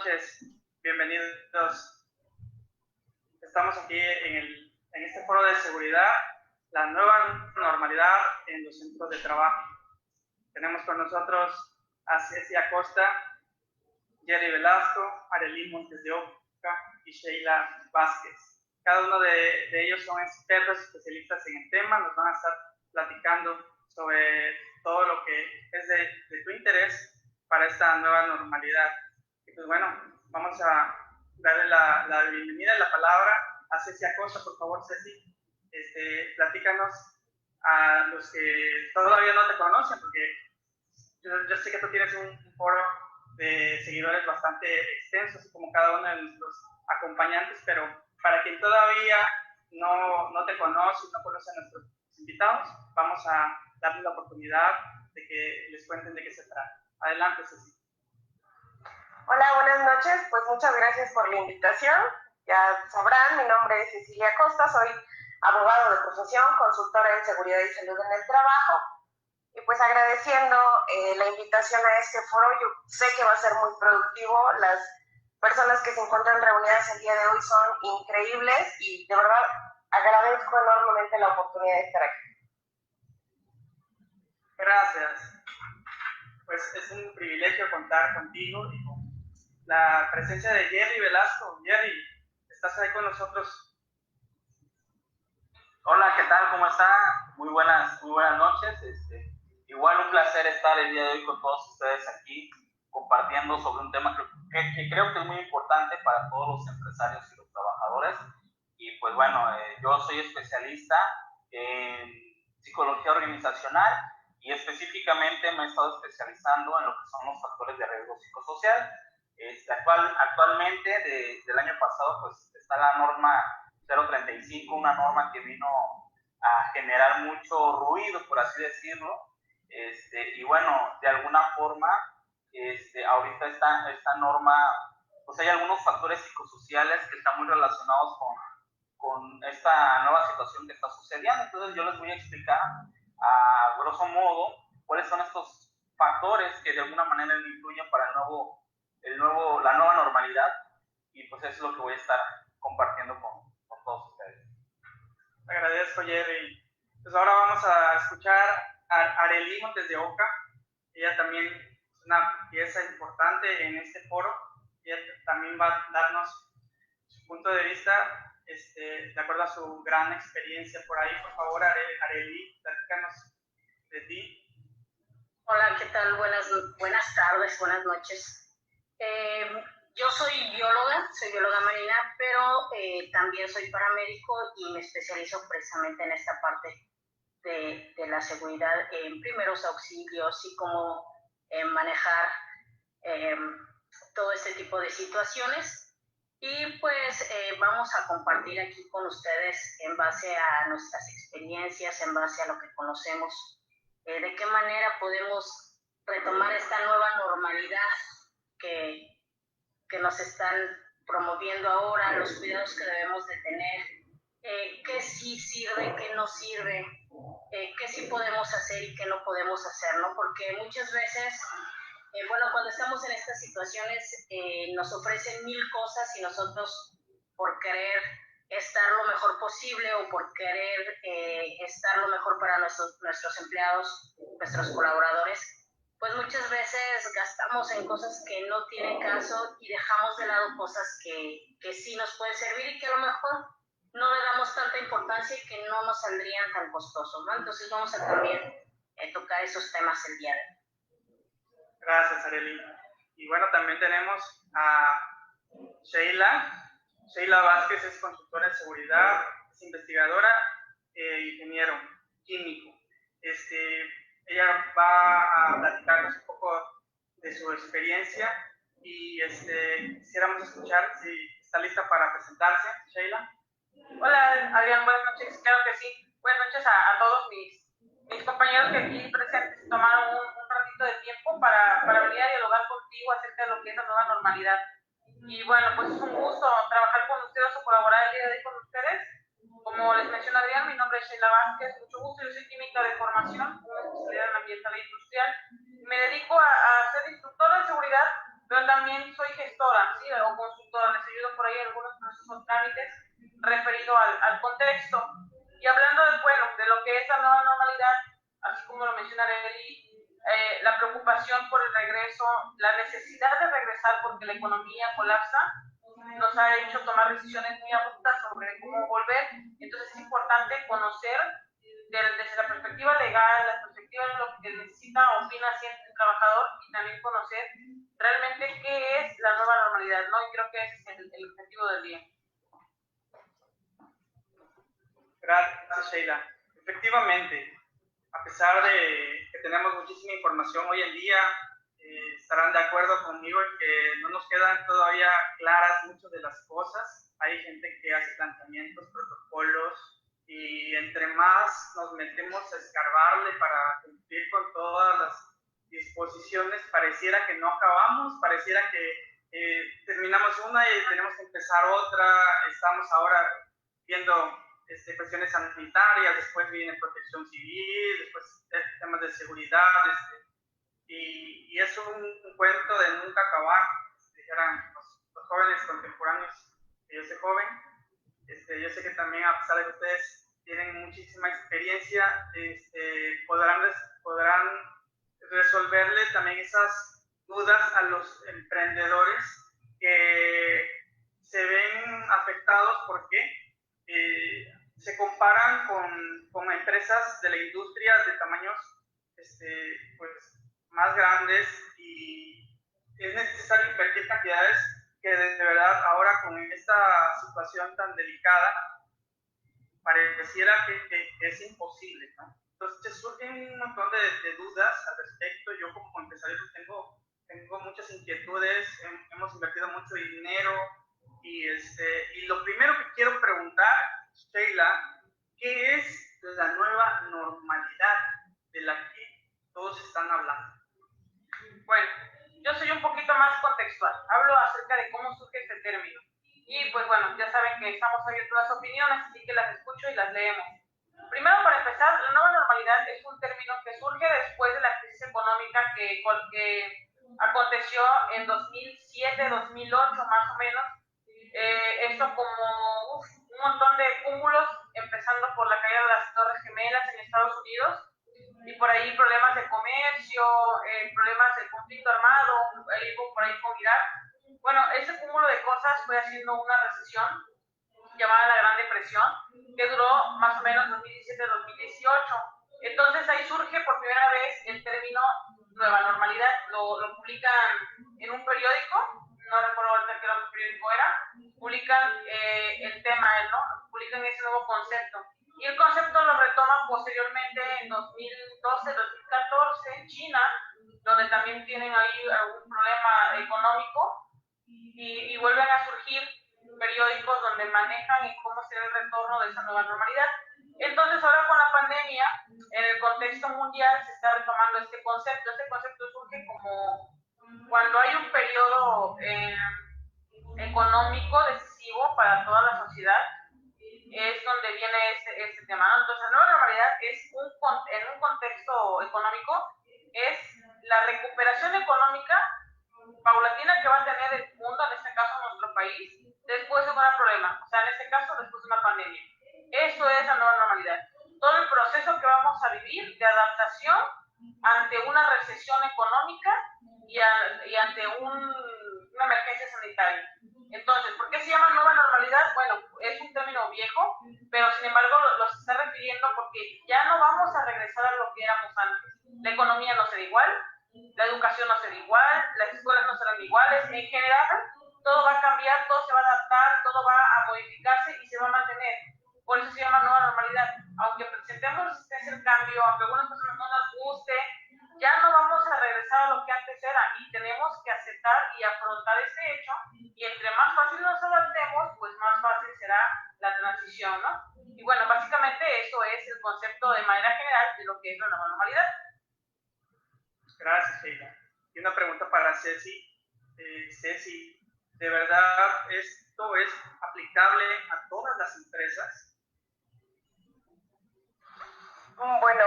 noches, bienvenidos. Estamos aquí en este foro de seguridad, la nueva normalidad en los centros de trabajo. Tenemos con nosotros a Ceci Acosta, Jerry Velasco, Arely Montes de Oca y Sheila Vázquez. Cada uno de ellos son expertos especialistas en el tema, nos van a estar platicando sobre todo lo que es de tu interés para esta nueva normalidad. Y pues bueno, vamos a darle la bienvenida y la palabra a Ceci Acosta. Por favor, Ceci, platícanos a los que todavía no te conocen, porque yo sé que tú tienes un foro de seguidores bastante extenso, así como cada uno de nuestros acompañantes, pero para quien todavía no te conoce y no conoce a nuestros invitados, vamos a darles la oportunidad de que les cuenten de qué se trata. Adelante, Ceci. Hola, buenas noches. Pues muchas gracias por la invitación. Ya sabrán, mi nombre es Cecilia Acosta, soy abogado de profesión, consultora en seguridad y salud en el trabajo. Y pues agradeciendo la invitación a este foro, yo sé que va a ser muy productivo. Las personas que se encuentran reunidas el día de hoy son increíbles y de verdad agradezco enormemente la oportunidad de estar aquí. Gracias. Pues es un privilegio contar contigo y con la presencia de Jerry Velasco. Jerry, ¿estás ahí con nosotros? Hola, ¿qué tal? ¿Cómo está? Muy buenas noches. Igual un placer estar el día de hoy con todos ustedes aquí compartiendo sobre un tema que creo que es muy importante para todos los empresarios y los trabajadores. Y pues bueno, yo soy especialista en psicología organizacional y específicamente me he estado especializando en lo que son los factores de riesgo psicosocial. Actualmente, del año pasado, pues está la norma 035, una norma que vino a generar mucho ruido, por así decirlo. Y bueno, de alguna forma, ahorita esta norma, pues hay algunos factores psicosociales que están muy relacionados con esta nueva situación que está sucediendo. Entonces yo les voy a explicar a grosso modo cuáles son estos factores que de alguna manera influyen para la nueva normalidad, y pues eso es lo que voy a estar compartiendo con todos ustedes. Te agradezco, Jerry. Pues ahora vamos a escuchar a Arely Montes de Oca. Ella también es una pieza importante en este foro. Ella también va a darnos su punto de vista de acuerdo a su gran experiencia por ahí. Por favor, Arely, platícanos de ti. Hola, ¿qué tal? Buenas tardes, buenas noches. Yo soy bióloga marina, pero también soy paramédico y me especializo precisamente en esta parte de la seguridad, en primeros auxilios y cómo manejar todo este tipo de situaciones. Y pues vamos a compartir aquí con ustedes en base a nuestras experiencias, en base a lo que conocemos, de qué manera podemos retomar esta nueva normalidad que nos están promoviendo ahora, los cuidados que debemos de tener, qué sí sirve, qué no sirve, qué sí podemos hacer y qué no podemos hacer, ¿no? Porque muchas veces, cuando estamos en estas situaciones, nos ofrecen mil cosas y nosotros, por querer estar lo mejor posible o por querer estar lo mejor para nuestros empleados, nuestros colaboradores, pues muchas veces gastamos en cosas que no tienen caso y dejamos de lado cosas que sí nos pueden servir y que a lo mejor no le damos tanta importancia y que no nos saldrían tan costosos, ¿no? Entonces vamos a también tocar esos temas el día de hoy. Gracias, Arely. Y bueno, también tenemos a Sheila Vázquez. Es consultora en seguridad, es investigadora e ingeniero químico. Ella va a platicarnos un poco de su experiencia y quisiéramos escuchar si está lista para presentarse. Sheila. Hola, Adrián, buenas noches. Claro que sí. Buenas noches a todos mis compañeros que aquí presentes tomaron un ratito de tiempo para venir a dialogar contigo acerca de lo que es la nueva normalidad. Y bueno, pues es un gusto trabajar con ustedes o colaborar el día de hoy con ustedes. Como les mencionó Adrián, mi nombre es Sheila Vázquez, mucho gusto. Yo soy química de formación, una especialidad en ambiental e industrial. Me dedico a ser instructora de seguridad pero también soy gestora, ¿sí? O consultora, les ayudo por ahí en algunos procesos o trámites referido al contexto. Y hablando de lo que es la nueva normalidad, así como lo menciona Arely, la preocupación por el regreso, la necesidad de regresar porque la economía colapsa, nos ha hecho tomar decisiones muy abruptas sobre cómo volver. Entonces es importante conocer desde la perspectiva legal, la perspectiva de lo que necesita o financiera el trabajador, y también conocer realmente qué es la nueva normalidad, ¿no? Y creo que ese es el objetivo del día. Gracias, Sheila. Efectivamente, a pesar de que tenemos muchísima información hoy en día, estarán de acuerdo conmigo en que no nos quedan todavía claras muchas de las cosas. Hay gente que hace planteamientos, protocolos, y entre más nos metemos a escarbarle para cumplir con todas las disposiciones, pareciera que no acabamos, pareciera que terminamos una y tenemos que empezar otra. Estamos ahora viendo cuestiones sanitarias, después viene protección civil, después temas de seguridad, y es un cuento de nunca acabar, dijeran los jóvenes contemporáneos, que yo soy joven. Yo sé que también, a pesar de que ustedes tienen muchísima experiencia, podrán resolverle también esas dudas a los emprendedores que se ven afectados porque se comparan con empresas de la industria de tamaños pues, más grandes, y es necesario invertir cantidades que de verdad ahora con esta situación tan delicada pareciera que es imposible, ¿no? Entonces surgen un montón de dudas al respecto. Yo como empresario tengo muchas inquietudes, hemos invertido mucho dinero, y lo primero que quiero preguntar, Sheila, ¿qué es la nueva normalidad de la que todos están hablando? Bueno, yo soy un poquito más contextual. Hablo acerca de cómo surge este término. Y pues bueno, ya saben que estamos abiertos a las opiniones, así que las escucho y las leemos. Primero, para empezar, la nueva normalidad es un término que surge después de la crisis económica que aconteció en 2007, 2008 más o menos. Esto como un montón de cúmulos, empezando por la caída de las Torres Gemelas en Estados Unidos, y por ahí problemas de comercio, problemas de conflicto armado, por ahí con Irak. Bueno, ese cúmulo de cosas fue haciendo una recesión llamada la Gran Depresión, que duró más o menos 2017-2018. Entonces ahí surge por primera vez el término nueva normalidad. Lo publican en un periódico, no recuerdo ahorita qué periódico era, publican el tema, ¿no? Publican ese nuevo concepto. Y el concepto lo retoman posteriormente en 2012-2014 en China, donde también tienen ahí algún problema económico, y vuelven a surgir periódicos donde manejan cómo será el retorno de esa nueva normalidad. Entonces ahora con la pandemia, en el contexto mundial se está retomando este concepto. Este concepto surge como cuando hay un periodo económico decisivo para toda la sociedad, es donde viene este tema, ¿no? Entonces la nueva normalidad es en un contexto económico, es la recuperación económica paulatina que va a tener el mundo, en este caso nuestro país, después de un gran problema, o sea, en este caso después de una pandemia. Eso es la nueva normalidad. Todo el proceso que vamos a vivir de adaptación ante una recesión económica y ante una emergencia sanitaria. Entonces, ¿por qué se llama nueva normalidad? Bueno, es un término viejo, pero sin embargo lo se está refiriendo porque ya no vamos a regresar a lo que éramos antes. La economía no será igual, la educación no será igual, las escuelas no serán iguales, en general todo va a cambiar, todo se va a adaptar, todo va a modificarse y se va a mantener. Por eso se llama nueva normalidad. Aunque presentemos resistencia al cambio, aunque a algunas personas no nos guste, ya no vamos a regresar a lo que antes era, y tenemos que aceptar y afrontar ese hecho, y entre más fácil nos adaptemos, pues más fácil será la transición, ¿no? Y bueno, básicamente eso es el concepto de manera general de lo que es la nueva normalidad. Gracias, Sheila. Y una pregunta para Ceci. Ceci, ¿de verdad esto es aplicable a todas las empresas? Bueno,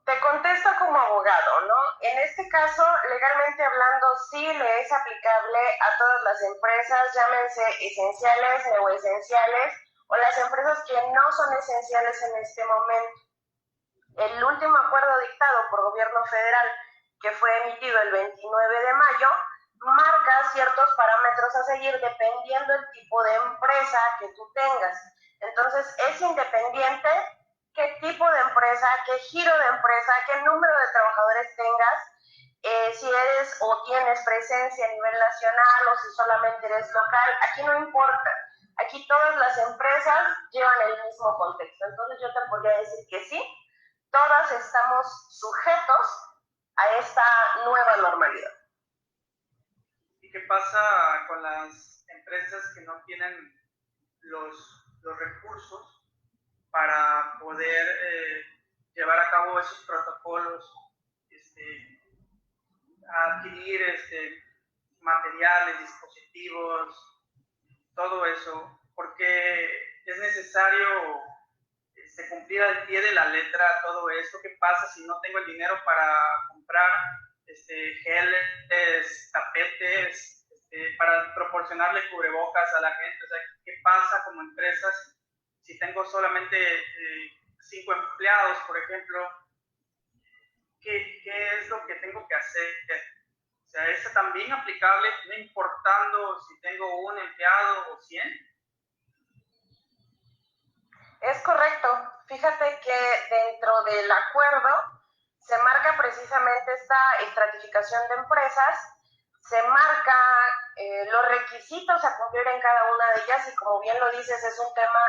Te contesto como abogado, ¿no? En este caso, legalmente hablando, sí le es aplicable a todas las empresas, llámense esenciales, neoesenciales, o las empresas que no son esenciales en este momento. El último acuerdo dictado por gobierno federal, que fue emitido el 29 de mayo, marca ciertos parámetros a seguir dependiendo del tipo de empresa que tú tengas. Entonces, es independiente qué tipo de empresa, qué giro de empresa, qué número de trabajadores tengas, si eres o tienes presencia a nivel nacional o si solamente eres local, aquí no importa. Aquí todas las empresas llevan el mismo contexto. Entonces yo te podría decir que sí, todas estamos sujetos a esta nueva normalidad. ¿Y qué pasa con las empresas que no tienen los recursos para poder llevar a cabo esos protocolos, adquirir materiales, dispositivos, todo eso? Porque es necesario cumplir al pie de la letra todo esto. ¿Qué pasa si no tengo el dinero para comprar geles, tapetes, para proporcionarle cubrebocas a la gente? O sea, ¿qué pasa como empresas si tengo solamente 5 empleados, por ejemplo? ¿Qué es lo que tengo que hacer? O sea, ¿es también aplicable no importando si tengo un empleado o 100? Es correcto. Fíjate que dentro del acuerdo se marca precisamente esta estratificación de empresas, se marca los requisitos a cumplir en cada una de ellas y como bien lo dices, es un tema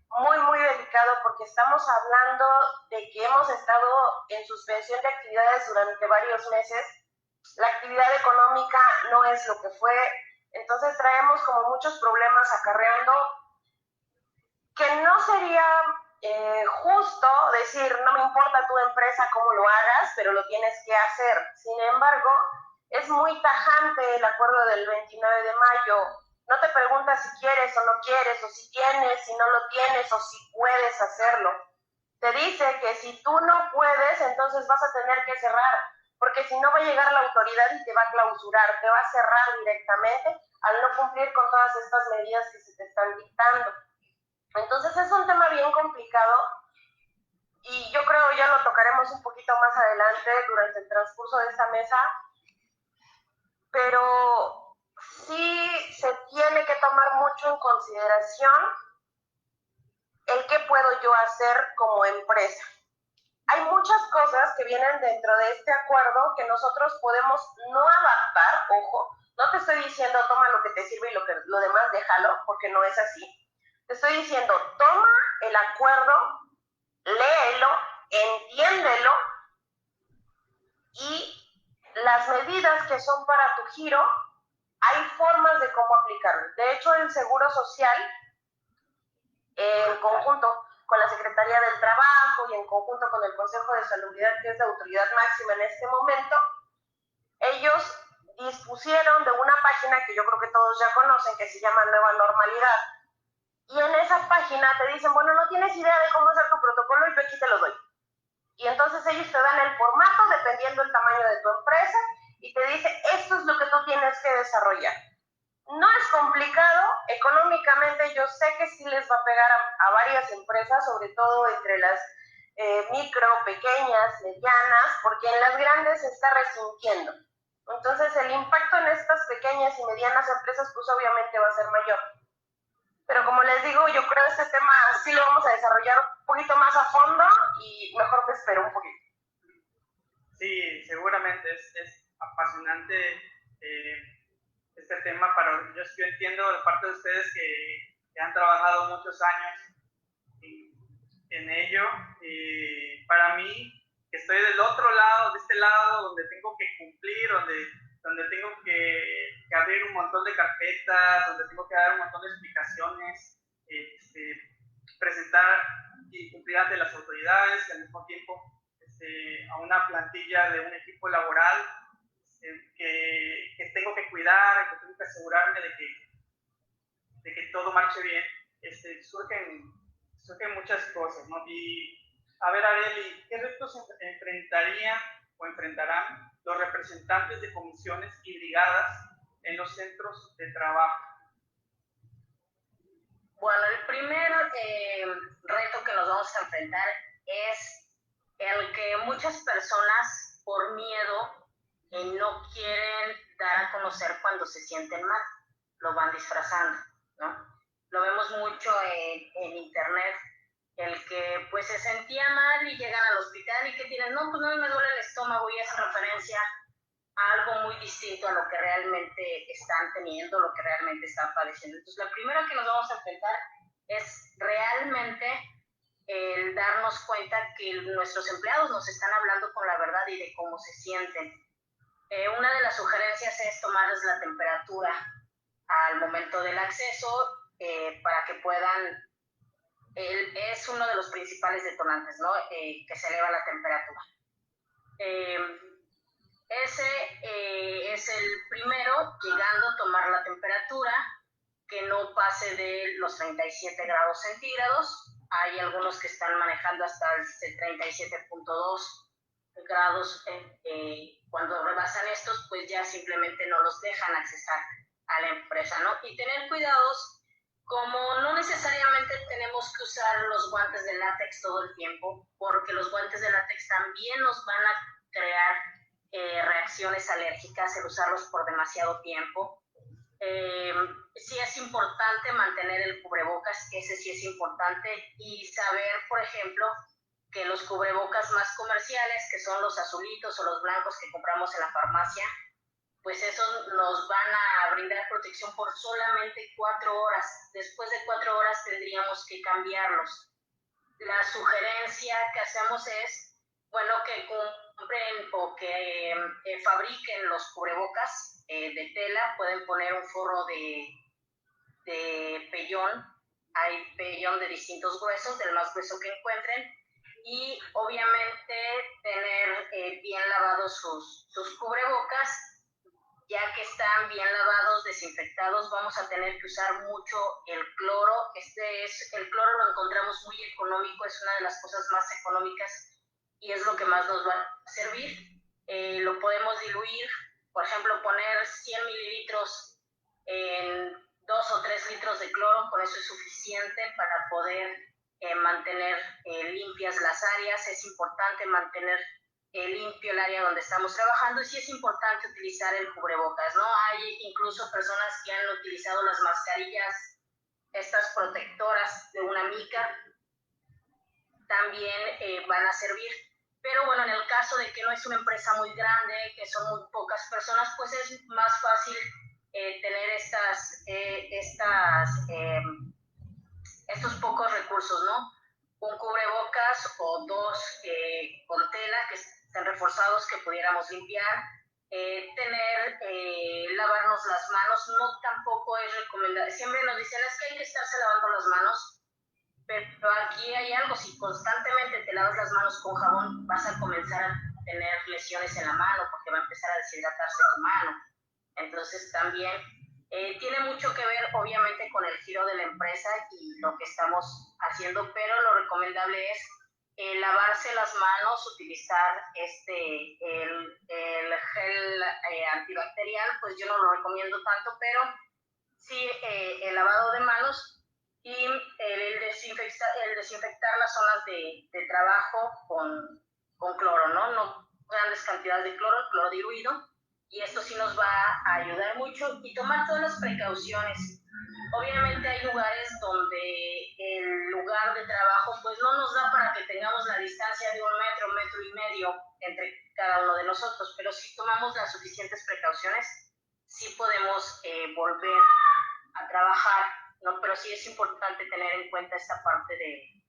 muy, muy delicado porque estamos hablando de que hemos estado en suspensión de actividades durante varios meses. La actividad económica no es lo que fue, entonces traemos como muchos problemas acarreando que no sería justo decir, no me importa tu empresa cómo lo hagas, pero lo tienes que hacer. Sin embargo, es muy tajante el acuerdo del 29 de mayo. No te pregunta si quieres o no quieres, o si tienes, si no lo tienes, o si puedes hacerlo. Te dice que si tú no puedes, entonces vas a tener que cerrar, porque si no va a llegar la autoridad y te va a clausurar, te va a cerrar directamente al no cumplir con todas estas medidas que se te están dictando. Entonces es un tema bien complicado y yo creo ya lo tocaremos un poquito más adelante durante el transcurso de esta mesa, pero sí se tiene que tomar mucho en consideración el qué puedo yo hacer como empresa. Hay muchas cosas que vienen dentro de este acuerdo que nosotros podemos no adaptar, ojo, no te estoy diciendo toma lo que te sirve y lo demás déjalo, porque no es así. Te estoy diciendo, toma el acuerdo, léelo, entiéndelo y las medidas que son para tu giro, hay formas de cómo aplicarlo. De hecho, el Seguro Social, en conjunto con la Secretaría del Trabajo y en conjunto con el Consejo de Salubridad, que es la autoridad máxima en este momento, ellos dispusieron de una página que yo creo que todos ya conocen, que se llama Nueva Normalidad. Y en esa página te dicen, bueno, no tienes idea de cómo hacer tu protocolo y yo aquí te lo doy. Y entonces ellos te dan el formato dependiendo del tamaño de tu empresa y te dice, esto es lo que tú tienes que desarrollar. No es complicado, económicamente yo sé que sí les va a pegar a varias empresas, sobre todo entre las micro, pequeñas, medianas, porque en las grandes se está resintiendo. Entonces el impacto en estas pequeñas y medianas empresas pues obviamente va a ser mayor. Pero como les digo, yo creo que este tema sí lo vamos a desarrollar un poquito más a fondo y mejor me espero un poquito. Sí, seguramente es apasionante este tema. Yo entiendo de parte de ustedes que han trabajado muchos años en ello. Para mí, que estoy del otro lado, de este lado, donde tengo que cumplir, donde tengo que abrir un montón de carpetas, donde tengo que dar un montón de explicaciones, presentar y cumplir ante las autoridades y al mismo tiempo a una plantilla de un equipo laboral que tengo que cuidar, que tengo que asegurarme de que todo marche bien. Surgen muchas cosas, ¿no? Y A ver, Areli, ¿qué retos enfrentarían o enfrentarán los representantes de comisiones y brigadas en los centros de trabajo? Bueno, el primer reto que nos vamos a enfrentar es el que muchas personas por miedo no quieren dar a conocer cuando se sienten mal, lo van disfrazando, ¿no? Lo vemos mucho en internet, el que pues se sentía mal y llegan al hospital y que tienen, no, pues no me duele el estómago y hace referencia a algo muy distinto a lo que realmente están teniendo, lo que realmente están padeciendo. Entonces, la primera que nos vamos a enfrentar es realmente el darnos cuenta que nuestros empleados nos están hablando con la verdad y de cómo se sienten. Una de las sugerencias es tomarles la temperatura al momento del acceso para que puedan, es uno de los principales detonantes, ¿no? Que se eleva la temperatura. Ese es el primero, llegando a tomar la temperatura, que no pase de los 37 grados centígrados. Hay algunos que están manejando hasta el 37.2 grados. Cuando rebasan estos, pues ya simplemente no los dejan accesar a la empresa, ¿no? Y tener cuidados, como no necesariamente tenemos que usar los guantes de látex todo el tiempo, porque los guantes de látex también nos van a crear reacciones alérgicas el usarlos por demasiado tiempo. Sí es importante mantener el cubrebocas, ese sí es importante, y saber, por ejemplo, que los cubrebocas más comerciales, que son los azulitos o los blancos que compramos en la farmacia, pues esos nos van a brindar protección por solamente 4 horas. Después de 4 horas tendríamos que cambiarlos. La sugerencia que hacemos es, bueno, que compren o que fabriquen los cubrebocas de tela, pueden poner un forro de pellón, hay pellón de distintos gruesos, del más grueso que encuentren, y obviamente tener bien lavados sus cubrebocas. Ya que están bien lavados, desinfectados, vamos a tener que usar mucho el cloro. El cloro lo encontramos muy económico, es una de las cosas más económicas y es lo que más nos va a servir. Lo podemos diluir, por ejemplo, poner 100 mililitros en 2 o 3 litros de cloro, con eso es suficiente para poder mantener limpias las áreas. Es importante mantener limpio el área donde estamos trabajando, y sí es importante utilizar el cubrebocas, ¿no? Hay incluso personas que han utilizado las mascarillas, estas protectoras de una mica, también van a servir. Pero bueno, en el caso de que no es una empresa muy grande, que son muy pocas personas, pues es más fácil tener estos pocos recursos, ¿no? Un cubrebocas o dos con tela que estén reforzados que pudiéramos limpiar, lavarnos las manos. No, tampoco es recomendable, siempre nos dicen es que hay que estarse lavando las manos, pero aquí hay algo: si constantemente te lavas las manos con jabón, vas a comenzar a tener lesiones en la mano porque va a empezar a deshidratarse tu mano. Entonces también tiene mucho que ver, obviamente, con el giro de la empresa y lo que estamos haciendo, pero lo recomendable es lavarse las manos, utilizar el gel antibacterial. Pues yo no lo recomiendo tanto, pero sí el lavado de manos y el desinfectar las zonas de trabajo con cloro, ¿no? No grandes cantidades de cloro diluido, y esto sí nos va a ayudar mucho, y tomar todas las precauciones. Obviamente hay lugares donde el lugar de trabajo pues no nos da para que tengamos la distancia de 1 metro, 1,5 metros entre cada uno de nosotros, pero si tomamos las suficientes precauciones, sí podemos volver a trabajar, ¿no? Pero sí es importante tener en cuenta esta parte de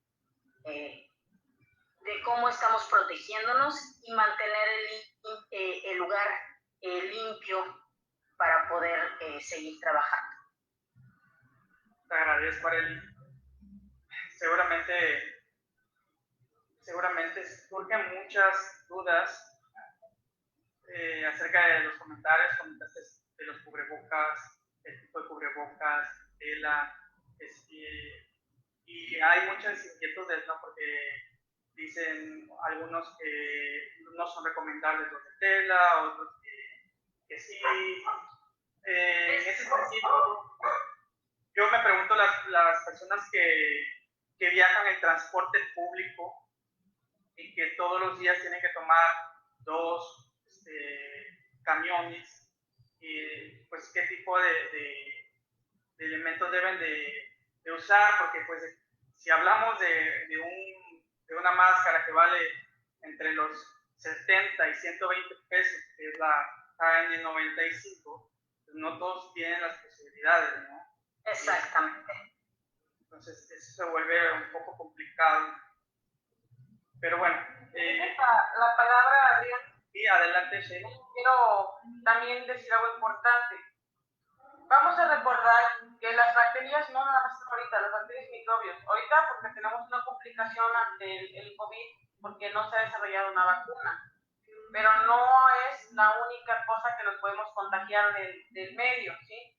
cómo estamos protegiéndonos y mantener el lugar limpio para poder seguir trabajando. Te agradezco, Areli. Seguramente surgen muchas dudas acerca de los comentaste de los cubrebocas, el tipo de cubrebocas, tela, y hay muchas inquietudes, ¿no? Porque dicen algunos que no son recomendables los de tela, otros que sí. En ese sentido, yo me pregunto las personas que viajan en transporte público y que todos los días tienen que tomar 2 camiones, y pues qué tipo de elementos deben de usar, porque pues si hablamos de una máscara que vale entre los 70 y 120 pesos, que es la KN95, pues no todos tienen las posibilidades, ¿no? Exactamente. Entonces eso se vuelve un poco complicado. Pero bueno. La palabra, Adrián. Sí, adelante, Sheila. Quiero también decir algo importante. Vamos a recordar que las bacterias no nada más ahorita, las bacterias microbios. Ahorita porque tenemos una complicación ante el COVID, porque no se ha desarrollado una vacuna. Pero no es la única cosa que nos podemos contagiar del medio, ¿sí?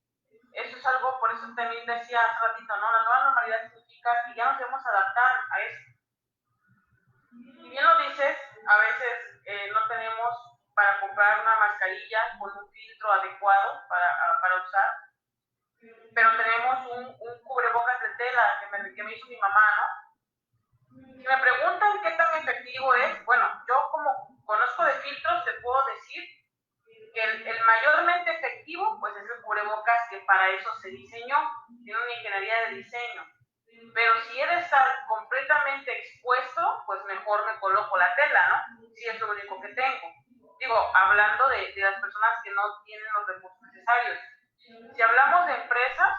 Eso es algo, por eso también decía hace ratito, ¿no? La nueva normalidad significa que ya nos debemos adaptar a eso. Y bien lo dices, a veces no tenemos para comprar una mascarilla con un filtro adecuado para usar, pero tenemos un cubrebocas de tela que me hizo mi mamá, ¿no? Si me preguntan qué tan efectivo es, bueno, yo como conozco de filtros, te puedo decir que el mayormente efectivo, pues es el cubrebocas, que para eso se diseñó, tiene una ingeniería de diseño. Pero si he de estar completamente expuesto, pues mejor me coloco la tela, ¿no? Si es lo único que tengo. Digo, hablando de las personas que no tienen los recursos necesarios. Si hablamos de empresas,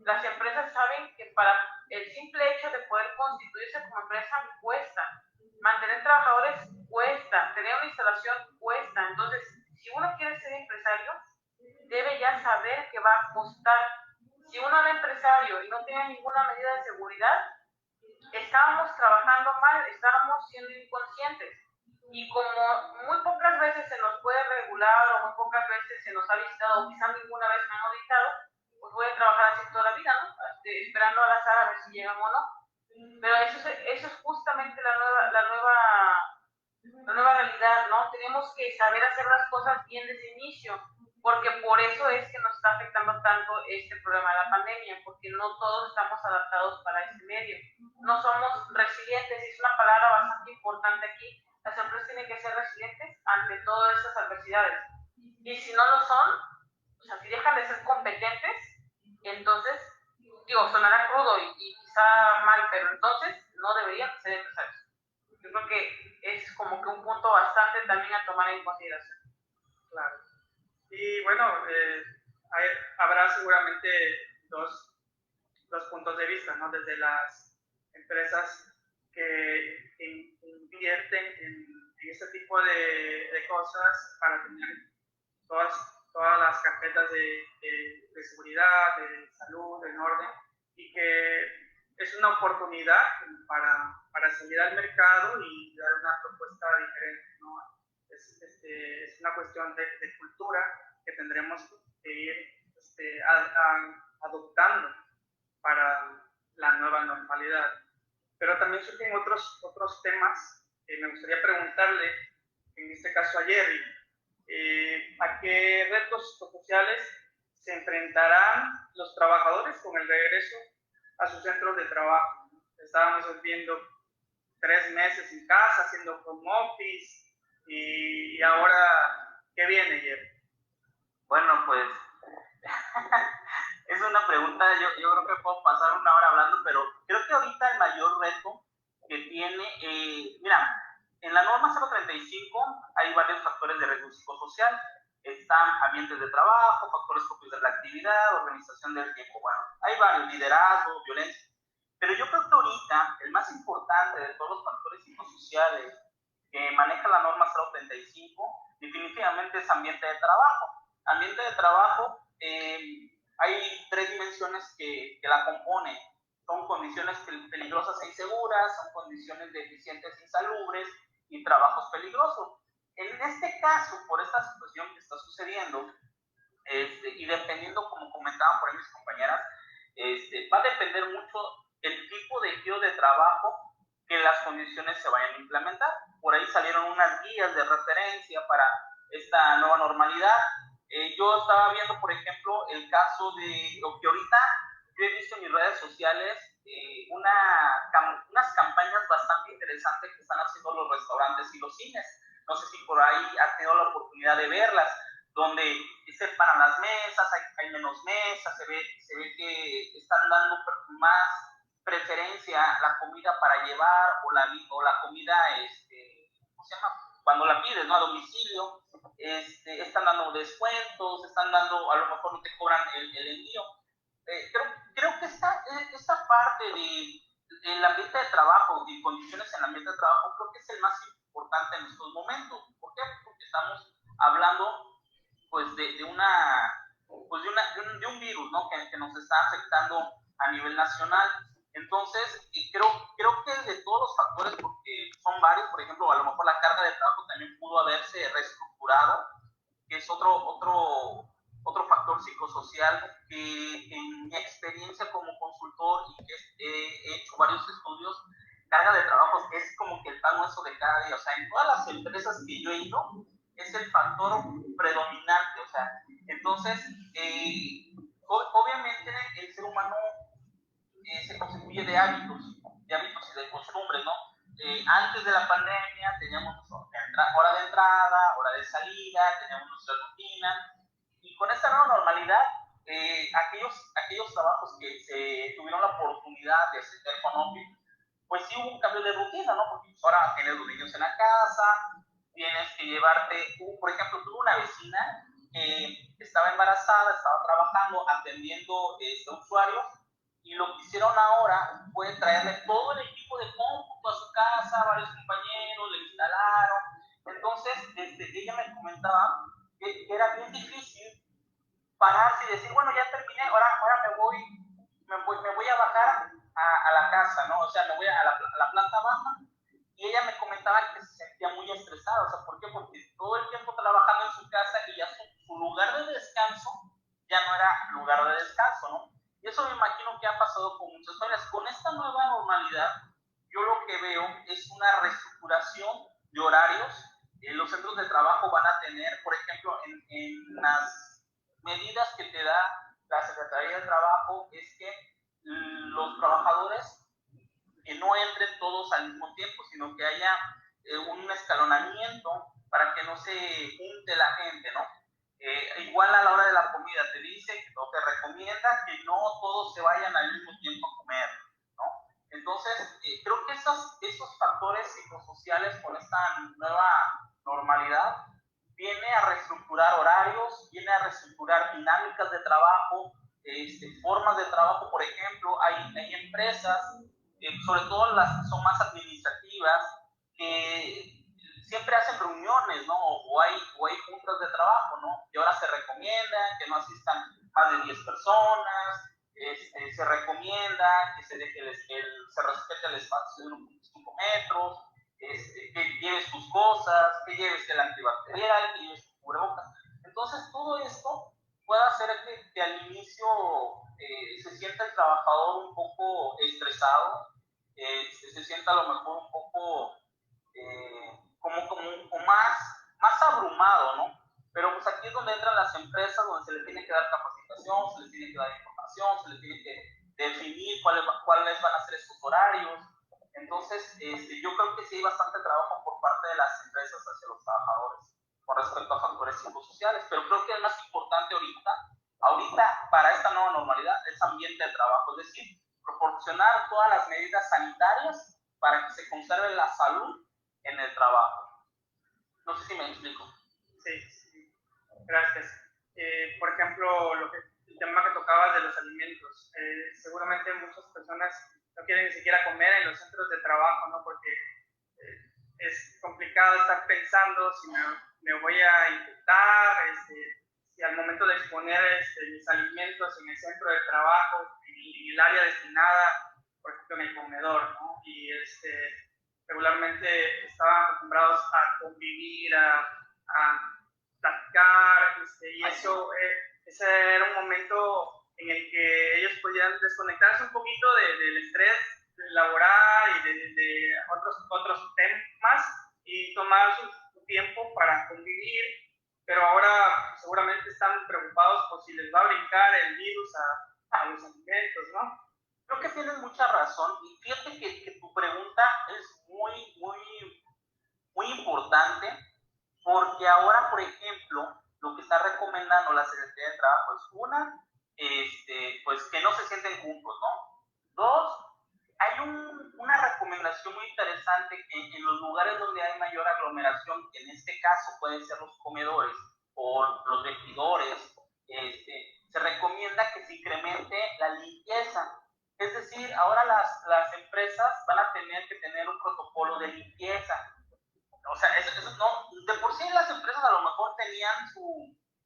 las empresas saben que para el simple hecho de poder constituirse como empresa cuesta. Mantener trabajadores cuesta. Tener una instalación cuesta. Entonces, si uno quiere ser empresario, debe ya saber que va a costar. Si uno era empresario y no tenía ninguna medida de seguridad, estábamos trabajando mal, estábamos siendo inconscientes. Y como muy pocas veces se nos puede regular o muy pocas veces se nos ha visitado o quizás ninguna vez me han auditado, pues voy a trabajar así toda la vida, ¿no? Esperando al azar a ver si llegan o no. Pero eso es justamente la nueva realidad, ¿no? Tenemos que saber hacer las cosas bien desde el inicio, porque por eso es que nos está afectando tanto este problema de la pandemia, porque no todos estamos adaptados para este medio. No somos resilientes, y es una palabra bastante importante aquí. Las empresas tienen que ser resilientes ante todas estas adversidades. Y si no lo son, o sea, si dejan de ser competentes, entonces, digo, sonará crudo y quizá mal, pero entonces no deberían ser empresarios. Yo creo que es como que un punto bastante también a tomar en consideración. Claro. Y bueno, habrá seguramente dos puntos de vista, ¿no? Desde las empresas que invierten en este tipo de cosas para tener todas las carpetas de seguridad, de salud, en orden, y que es una oportunidad para salir al mercado y dar una propuesta diferente, ¿no? Es una cuestión de cultura que tendremos que ir adoptando para la nueva normalidad. Pero también surgen otros temas que me gustaría preguntarle, en este caso a Jerry. ¿A qué retos sociales se enfrentarán los trabajadores con el regreso a sus centros de trabajo? Estábamos viendo 3 meses en casa, haciendo home office, y ahora, ¿qué viene, Jerry? Bueno, pues es una pregunta, yo creo que puedo pasar una hora hablando, pero creo que ahorita el mayor reto que tiene, mira, en la norma 035 hay varios factores de riesgo psicosocial. Están ambientes de trabajo, factores propios de la actividad, organización del tiempo. Bueno, hay varios, liderazgo, violencia. Pero yo creo que ahorita el más importante de todos los factores psicosociales que maneja la norma 035 definitivamente es ambiente de trabajo. Ambiente de trabajo, hay 3 dimensiones que la componen. Son condiciones peligrosas e inseguras, son condiciones deficientes e insalubres y trabajos peligrosos. En este caso, por esta situación que está sucediendo, y dependiendo, como comentaban por ahí mis compañeras, va a depender mucho el tipo de giro de trabajo que las condiciones se vayan a implementar. Por ahí salieron unas guías de referencia para esta nueva normalidad. Yo estaba viendo, por ejemplo, el caso de lo que ahorita yo he visto en mis redes sociales, unas campañas bastante interesantes que están haciendo los restaurantes y los cines. No sé si por ahí has tenido la oportunidad de verlas, donde se separan las mesas, hay menos mesas, se ve que están dando más preferencia a la comida para llevar o la comida, ¿cómo se llama? Cuando la pides, ¿no? A domicilio, están dando descuentos, están dando, a lo mejor no te cobran el envío. Creo que esta parte del ambiente de trabajo y condiciones en el ambiente de trabajo creo que es el más importante en estos momentos. ¿Por qué? Porque estamos hablando pues de un virus, ¿no? que nos está afectando a nivel nacional. Entonces, creo que de todos los factores, porque son varios, por ejemplo, a lo mejor la carga de trabajo también pudo haberse reestructurado, que es otro factor psicosocial que en mi experiencia como consultor y que he hecho varios estudios, carga de trabajo es como que el pan hueso de cada día. O sea, en todas las empresas que yo he ido, es el factor predominante. O sea, entonces, obviamente el ser humano se constituye de hábitos y de costumbres, ¿no? Antes de la pandemia teníamos hora de entrada, hora de salida, teníamos nuestra rutina, y con esta nueva normalidad, aquellos trabajos que se tuvieron la oportunidad de hacer home office, pues sí hubo un cambio de rutina, ¿no? Porque ahora tienes los niños en la casa, tienes que llevarte, por ejemplo, tuve una vecina que estaba embarazada, estaba trabajando, atendiendo usuarios, y lo que hicieron ahora fue traerle todo el equipo de cómputo a su casa, varios compañeros, le instalaron. Entonces, ella me comentaba que era bien difícil pararse y decir, bueno, ya terminé, ahora me voy a bajar a la casa, ¿no? O sea, me voy a la planta baja. Y ella me comentaba que se sentía muy estresada. O sea, ¿por qué? Porque todo el tiempo trabajando en su casa y ya su lugar de descanso ya no era lugar de descanso, ¿no? Y eso me imagino que ha pasado con muchas familias. Con esta nueva normalidad, yo lo que veo es una reestructuración de horarios. Los centros de trabajo van a tener, por ejemplo, en las medidas que te da la Secretaría de Trabajo, es que los trabajadores que no entren todos al mismo tiempo, sino que haya un escalonamiento para que no se junte la gente, ¿no? Igual a la hora de la comida te dice o te recomienda que no todos se vayan al mismo tiempo a comer, ¿no? Entonces, creo que esos factores psicosociales con esta nueva normalidad viene a reestructurar horarios, viene a reestructurar dinámicas de trabajo, formas de trabajo. Por ejemplo, hay empresas, sobre todo las que son más administrativas, que siempre hacen reuniones, ¿no? O hay juntas de trabajo, ¿no? Y ahora se recomienda que no asistan más de 10 personas, se recomienda que se respete el espacio de 1.5 metros, que lleves tus cosas, que lleves el antibacterial, que lleves tu cubrebocas. Entonces, todo esto puede hacer que al inicio se sienta el trabajador un poco estresado, se sienta a lo mejor un poco como más abrumado, ¿no? Pero pues aquí es donde entran las empresas, donde se les tiene que dar capacitación, se les tiene que dar información, se les tiene que definir cuáles van a ser esos horarios. Entonces, yo creo que sí hay bastante trabajo por parte de las empresas hacia los trabajadores con respecto a factores psicosociales, pero creo que el más importante ahorita para esta nueva normalidad es ambiente de trabajo, es decir, proporcionar todas las medidas sanitarias para que se conserve la salud en el trabajo. No sé si me explico. Sí, gracias. Por ejemplo, el tema que tocabas de los alimentos, seguramente muchas personas no quieren ni siquiera comer en los centros de trabajo, ¿no? Porque es complicado estar pensando si me voy a infectar, si al momento de exponer mis alimentos en el centro de trabajo, en el área destinada, por ejemplo, en el comedor, ¿no? Y regularmente estaban acostumbrados a convivir, a platicar, y eso, ese era un momento en el que ellos podían desconectarse un poquito del estrés laboral y de otros temas y tomar su tiempo para convivir, pero ahora seguramente están preocupados por si les va a brincar el virus a los alimentos, ¿no? Creo que tienes mucha razón y fíjate que tu pregunta es muy importante porque ahora, por ejemplo, lo que está recomendando la Secretaría de Trabajo es pues que no se sienten juntos, ¿no? Dos, hay una recomendación muy interesante que en los lugares donde hay mayor aglomeración, que en este caso pueden ser los comedores o los vestidores, se recomienda que se incremente la limpieza. Es decir, ahora las empresas van a tener que tener un protocolo de limpieza. O sea, eso no, de por sí las empresas a lo mejor tenían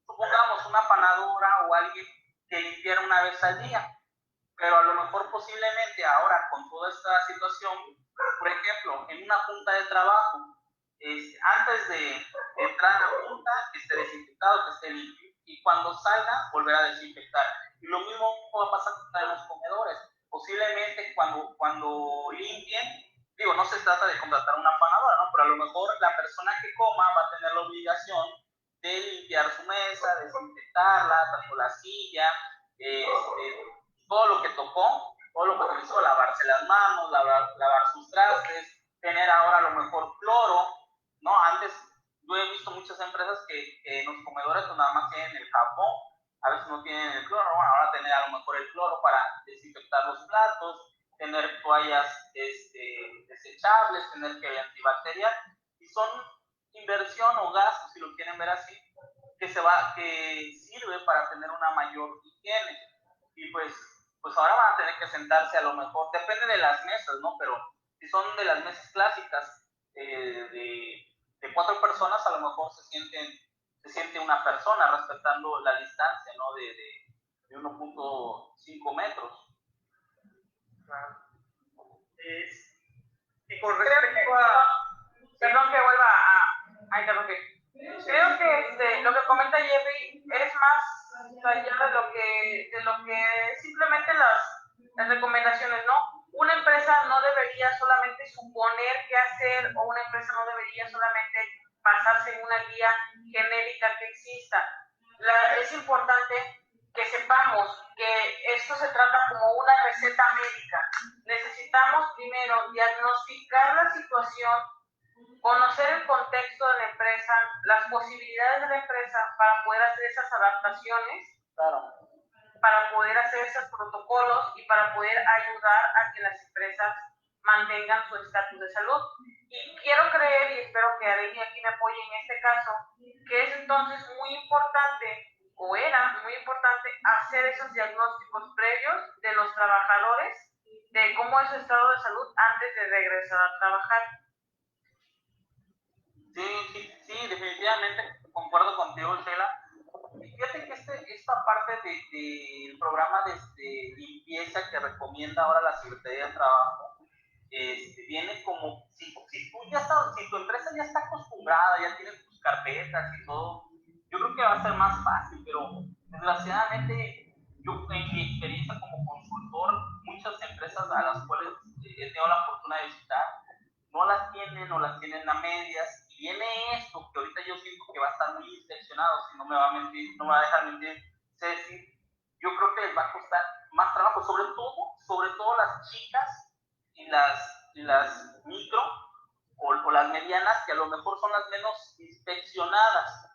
supongamos, una panadora o alguien que limpiara una vez al día, pero a lo mejor posiblemente ahora con toda esta situación, por ejemplo, en una junta de trabajo, antes de entrar a la junta, que esté desinfectado, que esté limpio, y cuando salga, volver a desinfectar. Y lo mismo va a pasar en los comedores. Posiblemente cuando limpien, digo, no se trata de contratar una panadora, ¿no? Pero a lo mejor la persona que coma va a tener la obligación de limpiar su mesa, desinfectarla, tanto la silla, todo lo que tocó, todo lo que utilizó, lavarse las manos, lavar sus trastes, tener ahora a lo mejor cloro, ¿no? Antes yo he visto muchas empresas que en los comedores pues nada más tienen el jabón, a veces no tienen el cloro, bueno, ahora tener a lo mejor el cloro para desinfectar los platos, tener toallas desechables, tener gel antibacterial, y son inversión o gastos, si lo quieren ver así, que sirve para tener una mayor higiene. Y pues ahora van a tener que sentarse a lo mejor, depende de las mesas, ¿no? Pero si son de las mesas clásicas de 4 personas, a lo mejor se siente una persona respetando la distancia, ¿no? De 1.5 metros. Claro. Y con respecto Perdón que vuelva a interrumpir. Creo que lo que comenta Jerry es más allá de lo que simplemente las recomendaciones, ¿no? Una empresa no debería solamente suponer qué hacer o una empresa no debería solamente basarse en una guía genérica que exista. Es importante que sepamos que esto se trata como una receta médica. Necesitamos primero diagnosticar la situación, conocer el contexto de la empresa, las posibilidades de la empresa para poder hacer esas adaptaciones, claro, para poder hacer esos protocolos y para poder ayudar a que las empresas mantengan su estatus de salud. Y quiero creer, y espero que Arely aquí me apoye en este caso, que es entonces muy importante, o era muy importante, hacer esos diagnósticos previos de los trabajadores, de cómo es su estado de salud antes de regresar a trabajar. Sí, definitivamente concuerdo contigo, Sheila. Fíjate que esta parte del programa de limpieza que recomienda ahora la Secretaría de Trabajo, viene como, si tu empresa ya está acostumbrada, ya tiene tus carpetas y todo, yo creo que va a ser más fácil, pero desgraciadamente yo en mi experiencia como consultor, muchas empresas a las cuales he tenido la fortuna de visitar, no las tienen a medias, y viene esto que ahorita yo siento que va a estar muy inspeccionado, si no me va a dejar mentir Ceci, yo creo que les va a costar más trabajo, sobre todo las chicas y las micro o las medianas, que a lo mejor son las menos inspeccionadas.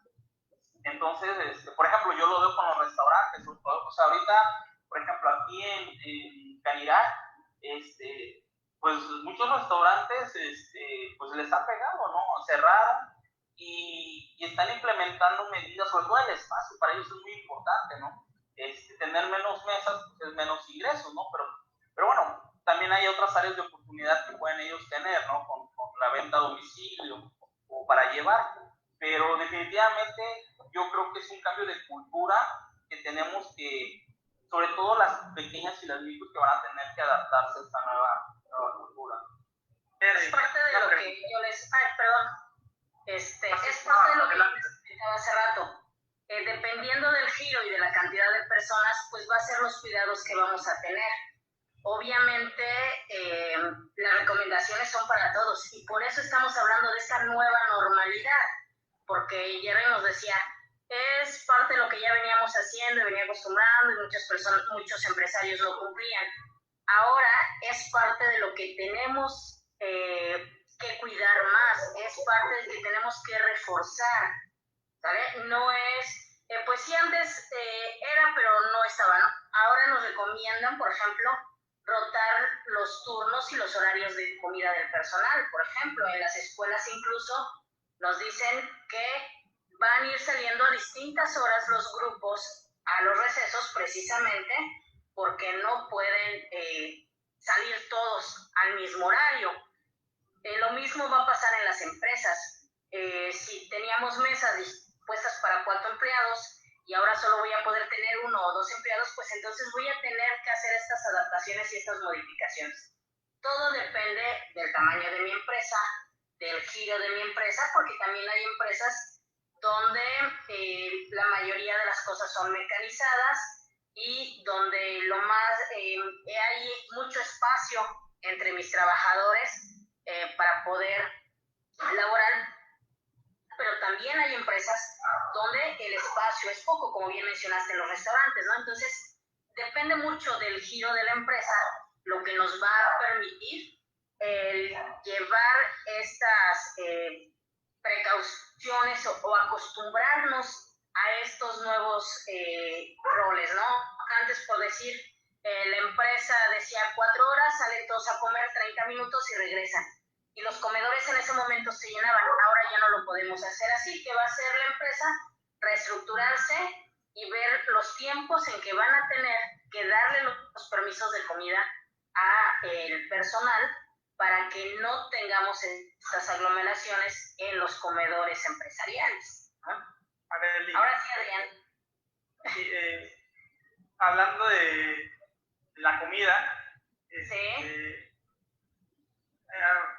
Entonces, por ejemplo, yo lo veo con los restaurantes, o sea, ahorita, por ejemplo, aquí en Canirac, pues muchos restaurantes, pues les ha pegado, ¿no? Cerraron y están implementando medidas, sobre todo el espacio, para ellos es muy importante, ¿no? Tener menos mesas, pues es menos ingresos, ¿no? Pero bueno, también hay otras áreas de oportunidad que pueden ellos tener, ¿no? Con la venta a domicilio o para llevar, pero definitivamente yo creo que es un cambio de cultura que tenemos que, sobre todo las pequeñas y las micros, que van a tener que adaptarse a esta nueva cultura. Es parte de lo que yo les... perdón. Es parte de lo que yo les explicaba hace rato. Dependiendo del giro y de la cantidad de personas, pues va a ser los cuidados que vamos a tener. obviamente las recomendaciones son para todos y por eso estamos hablando de esta nueva normalidad, porque Jerry nos decía, es parte de lo que ya veníamos haciendo y venía acostumbrando y muchas personas, muchos empresarios lo cumplían. Ahora es parte de lo que tenemos que cuidar más, es parte de que tenemos que reforzar, ¿sabes? No es, pues sí antes era, pero no estaba, ¿no? Ahora nos recomiendan, por ejemplo, rotar los turnos y los horarios de comida del personal. Por ejemplo, en las escuelas incluso nos dicen que van a ir saliendo a distintas horas los grupos a los recesos precisamente porque no pueden salir todos al mismo horario. Lo mismo va a pasar en las empresas. Si teníamos mesas dispuestas para 4 empleados y ahora solo voy a poder tener 1 o 2 empleados, pues entonces voy a tener que hacer estas adaptaciones y estas modificaciones. Todo depende del tamaño de mi empresa, del giro de mi empresa, porque también hay empresas donde la mayoría de las cosas son mecanizadas y donde hay mucho espacio entre mis trabajadores para poder laborar, pero también hay empresas donde el espacio es poco, como bien mencionaste en los restaurantes, ¿no? Entonces, depende mucho del giro de la empresa lo que nos va a permitir llevar estas precauciones o acostumbrarnos a estos nuevos roles, ¿no? Antes, por decir, la empresa decía 4 horas, salen todos a comer 30 minutos y regresan. Y los comedores en ese momento se llenaban. Ahora ya no lo podemos hacer así. ¿Qué va a hacer la empresa? Reestructurarse y ver los tiempos en que van a tener que darle los permisos de comida al personal para que no tengamos estas aglomeraciones en los comedores empresariales, ¿no? Ahora sí, Adrián. Sí, hablando de la comida, ¿Sí?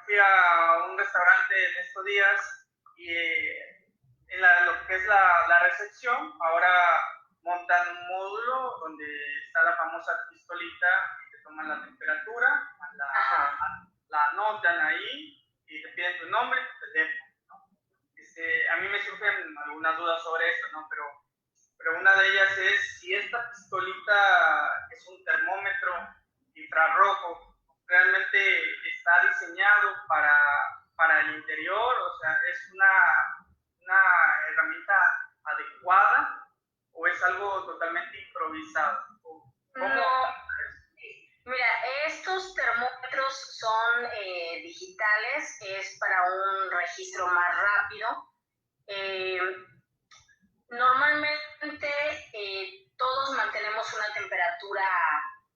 fui a un restaurante en estos días y en lo que es la recepción, ahora montan un módulo donde está la famosa pistolita y te toman la temperatura, la anotan ahí y te piden tu nombre y tu teléfono, ¿no? A mí me surgen algunas dudas sobre esto, ¿no? Pero una de ellas es si esta pistolita es un termómetro infrarrojo, realmente está diseñado para el interior, o sea, es una herramienta adecuada o es algo totalmente improvisado. No, mira, estos termómetros son digitales, es para un registro más rápido. Normalmente todos mantenemos una temperatura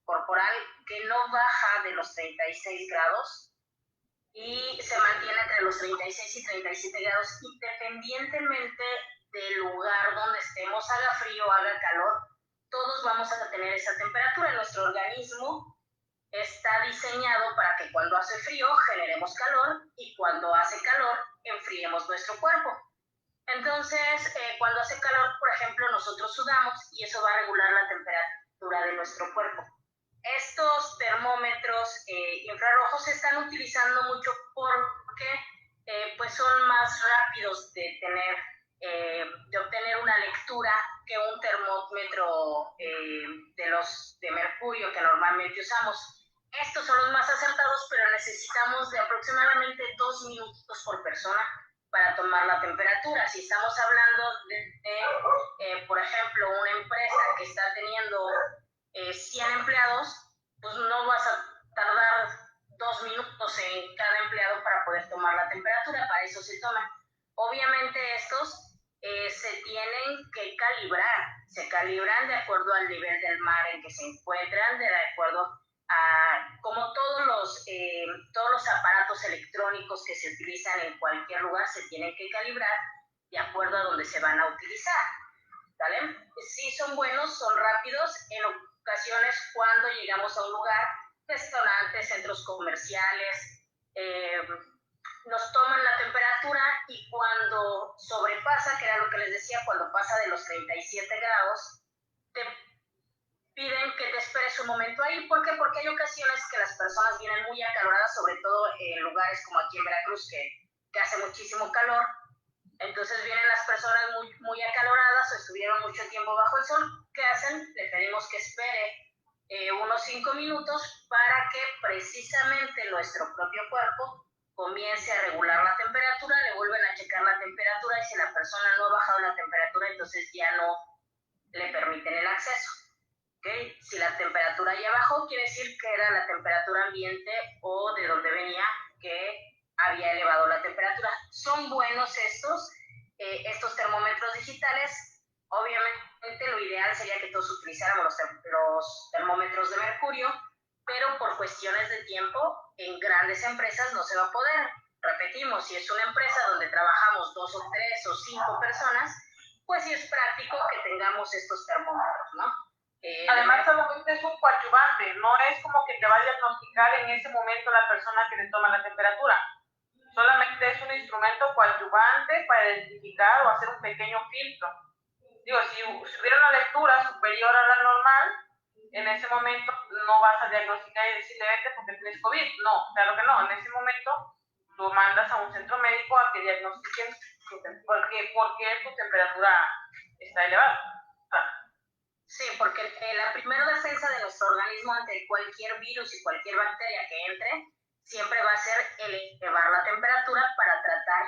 corporal que no baja de los 36 grados y se mantiene entre los 36 y 37 grados independientemente del lugar donde estemos, haga frío, haga calor, todos vamos a tener esa temperatura. Nuestro organismo está diseñado para que cuando hace frío generemos calor y cuando hace calor enfriemos nuestro cuerpo. Entonces, cuando hace calor, por ejemplo, nosotros sudamos y eso va a regular la temperatura de nuestro cuerpo. Estos termómetros infrarrojos se están utilizando mucho porque pues son más rápidos de obtener una lectura que un termómetro de mercurio que normalmente usamos. Estos son los más acertados, pero necesitamos de aproximadamente 2 minutos por persona para tomar la temperatura. Si estamos hablando de por ejemplo, una empresa que está teniendo 100 empleados, pues no vas a tardar 2 minutos en cada empleado para poder tomar la temperatura, para eso se toma. Obviamente estos se tienen que calibrar, se calibran de acuerdo al nivel del mar en que se encuentran, de acuerdo a como todos los aparatos electrónicos que se utilizan en cualquier lugar se tienen que calibrar de acuerdo a donde se van a utilizar, ¿vale? Sí son buenos, son rápidos. En ocasiones cuando llegamos a un lugar, restaurantes, centros comerciales, nos toman la temperatura y cuando sobrepasa, que era lo que les decía, cuando pasa de los 37 grados, te piden que te esperes su momento ahí. ¿Por qué? Porque hay ocasiones que las personas vienen muy acaloradas, sobre todo en lugares como aquí en Veracruz, que hace muchísimo calor. Entonces vienen las personas muy acaloradas o estuvieron mucho tiempo bajo el sol. ¿Qué hacen? Le pedimos que espere unos 5 minutos para que precisamente nuestro propio cuerpo comience a regular la temperatura, le vuelven a checar la temperatura y si la persona no ha bajado la temperatura, entonces ya no le permiten el acceso. ¿Okay? Si la temperatura ya bajó, quiere decir que era la temperatura ambiente o de donde venía que había elevado la temperatura. Son buenos estos termómetros digitales. Obviamente lo ideal sería que todos utilizáramos los termómetros de mercurio, pero por cuestiones de tiempo en grandes empresas no se va a poder. Repetimos, si es una empresa donde trabajamos 2 o 3 o 5 personas, pues sí es práctico que tengamos estos termómetros, ¿no? Además, solamente es un coadyuvante, no es como que te va a diagnosticar en ese momento la persona que te toma la temperatura. Solamente es un instrumento coadyuvante para identificar o hacer un pequeño filtro. Digo, si hubiera una lectura superior a la normal, en ese momento no vas a diagnosticar y decirle vete porque tienes COVID. No, claro que no. En ese momento tú mandas a un centro médico a que diagnostiquen por qué tu temperatura está elevada. Sí, porque la primera defensa de nuestro organismo ante cualquier virus y cualquier bacteria que entre siempre va a ser elevar la temperatura para tratar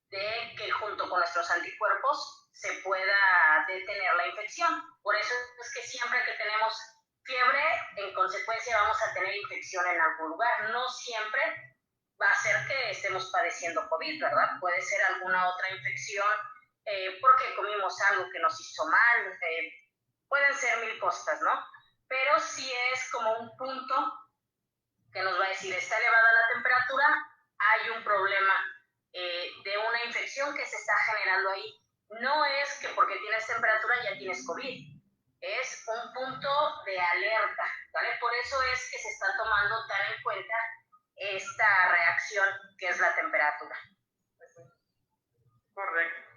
de que junto con nuestros anticuerpos se pueda detener la infección. Por eso es que siempre que tenemos fiebre, en consecuencia vamos a tener infección en algún lugar. No siempre va a ser que estemos padeciendo COVID, ¿verdad? Puede ser alguna otra infección porque comimos algo que nos hizo mal, pueden ser 1000 cosas, ¿no? Pero sí es como un punto que nos va a decir, está elevada la temperatura, hay un problema de una infección que se está generando ahí. No es que porque tienes temperatura ya tienes COVID, es un punto de alerta, ¿vale? Por eso es que se está tomando tan en cuenta esta reacción que es la temperatura. Correcto.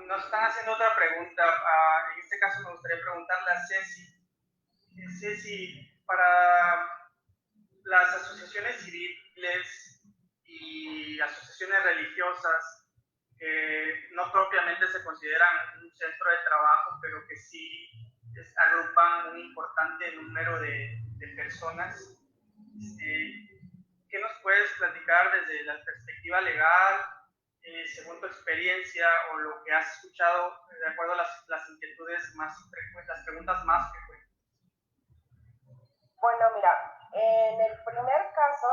Nos están haciendo otra pregunta. En este caso me gustaría preguntarle a Ceci. Ceci, para las asociaciones civiles y asociaciones religiosas que no propiamente se consideran un centro de trabajo, pero que sí agrupan un importante número de personas, ¿qué nos puedes platicar desde la perspectiva legal, según tu experiencia o lo que has escuchado, de acuerdo a las inquietudes más frecuentes, las preguntas más frecuentes? Bueno, mira, en el primer caso,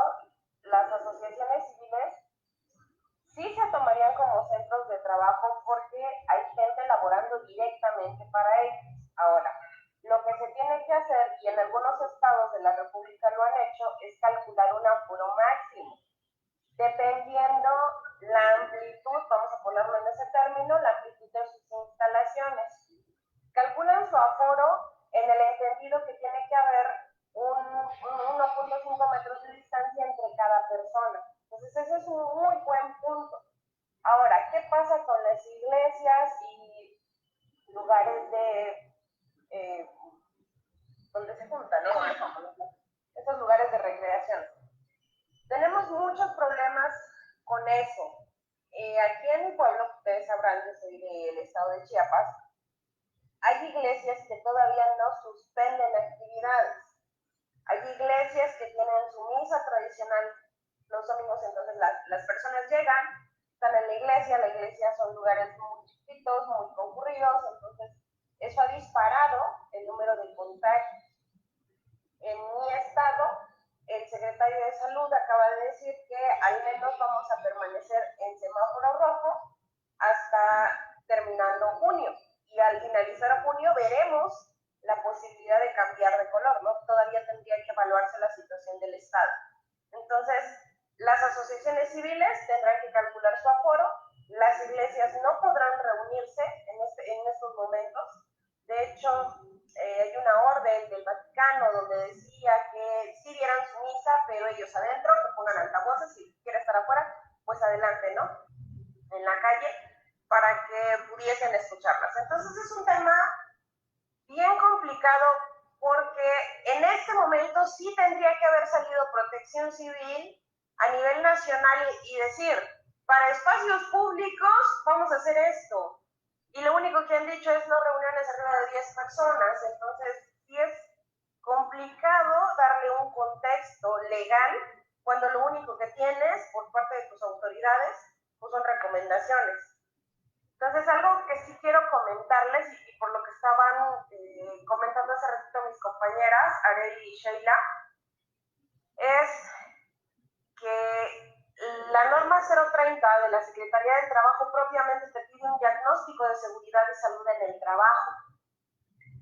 las asociaciones civiles sí se tomarían como centros de trabajo porque hay gente laborando directamente para ellos. Ahora, lo que se tiene que hacer, y en algunos estados de la República lo han hecho, es calcular un aforo máximo. Dependiendo la amplitud, vamos a ponerlo en ese término, la amplitud de sus instalaciones. Calculan su aforo en el entendido que tiene que haber 1.5 metros de distancia entre cada persona. Entonces ese es un muy buen punto. Ahora, ¿qué pasa con las iglesias y lugares donde se juntan, ¿no? Esos lugares de recreación? Tenemos muchos problemas con eso. Aquí en mi pueblo, ustedes sabrán que soy del estado de Chiapas, hay iglesias que todavía no suspenden actividades. Hay iglesias que tienen su misa tradicional los domingos, entonces las personas llegan, están en la iglesia son lugares muy chiquitos, muy concurridos, entonces eso ha disparado el número de contagios. En mi estado, el secretario de Salud acaba de decir que al menos vamos a permanecer en semáforo rojo hasta terminando junio. Y al finalizar junio veremos la posibilidad de cambiar de color, ¿no? Todavía tendría que evaluarse la situación del estado. Entonces, las asociaciones civiles tendrán que calcular su aforo, las iglesias no podrán reunirse en estos momentos. De hecho, hay una orden del Vaticano donde decía que sí dieran su misa, pero ellos adentro, que pongan altavoces, si quiere estar afuera, pues adelante, ¿no? En la calle, para que pudiesen escucharlas. Entonces es un tema bien complicado porque momento sí tendría que haber salido Protección Civil a nivel nacional y decir, para espacios públicos vamos a hacer esto. Y lo único que han dicho es no reuniones arriba de 10 personas. Entonces, sí es complicado darle un contexto legal cuando lo único que tienes por parte de tus autoridades pues son recomendaciones. Entonces, algo que sí quiero comentarles y por lo que estaban comentando hace ratito mis compañeras, Areli y Sheila, es que la norma 030 de la Secretaría del Trabajo propiamente te pide un diagnóstico de seguridad y salud en el trabajo.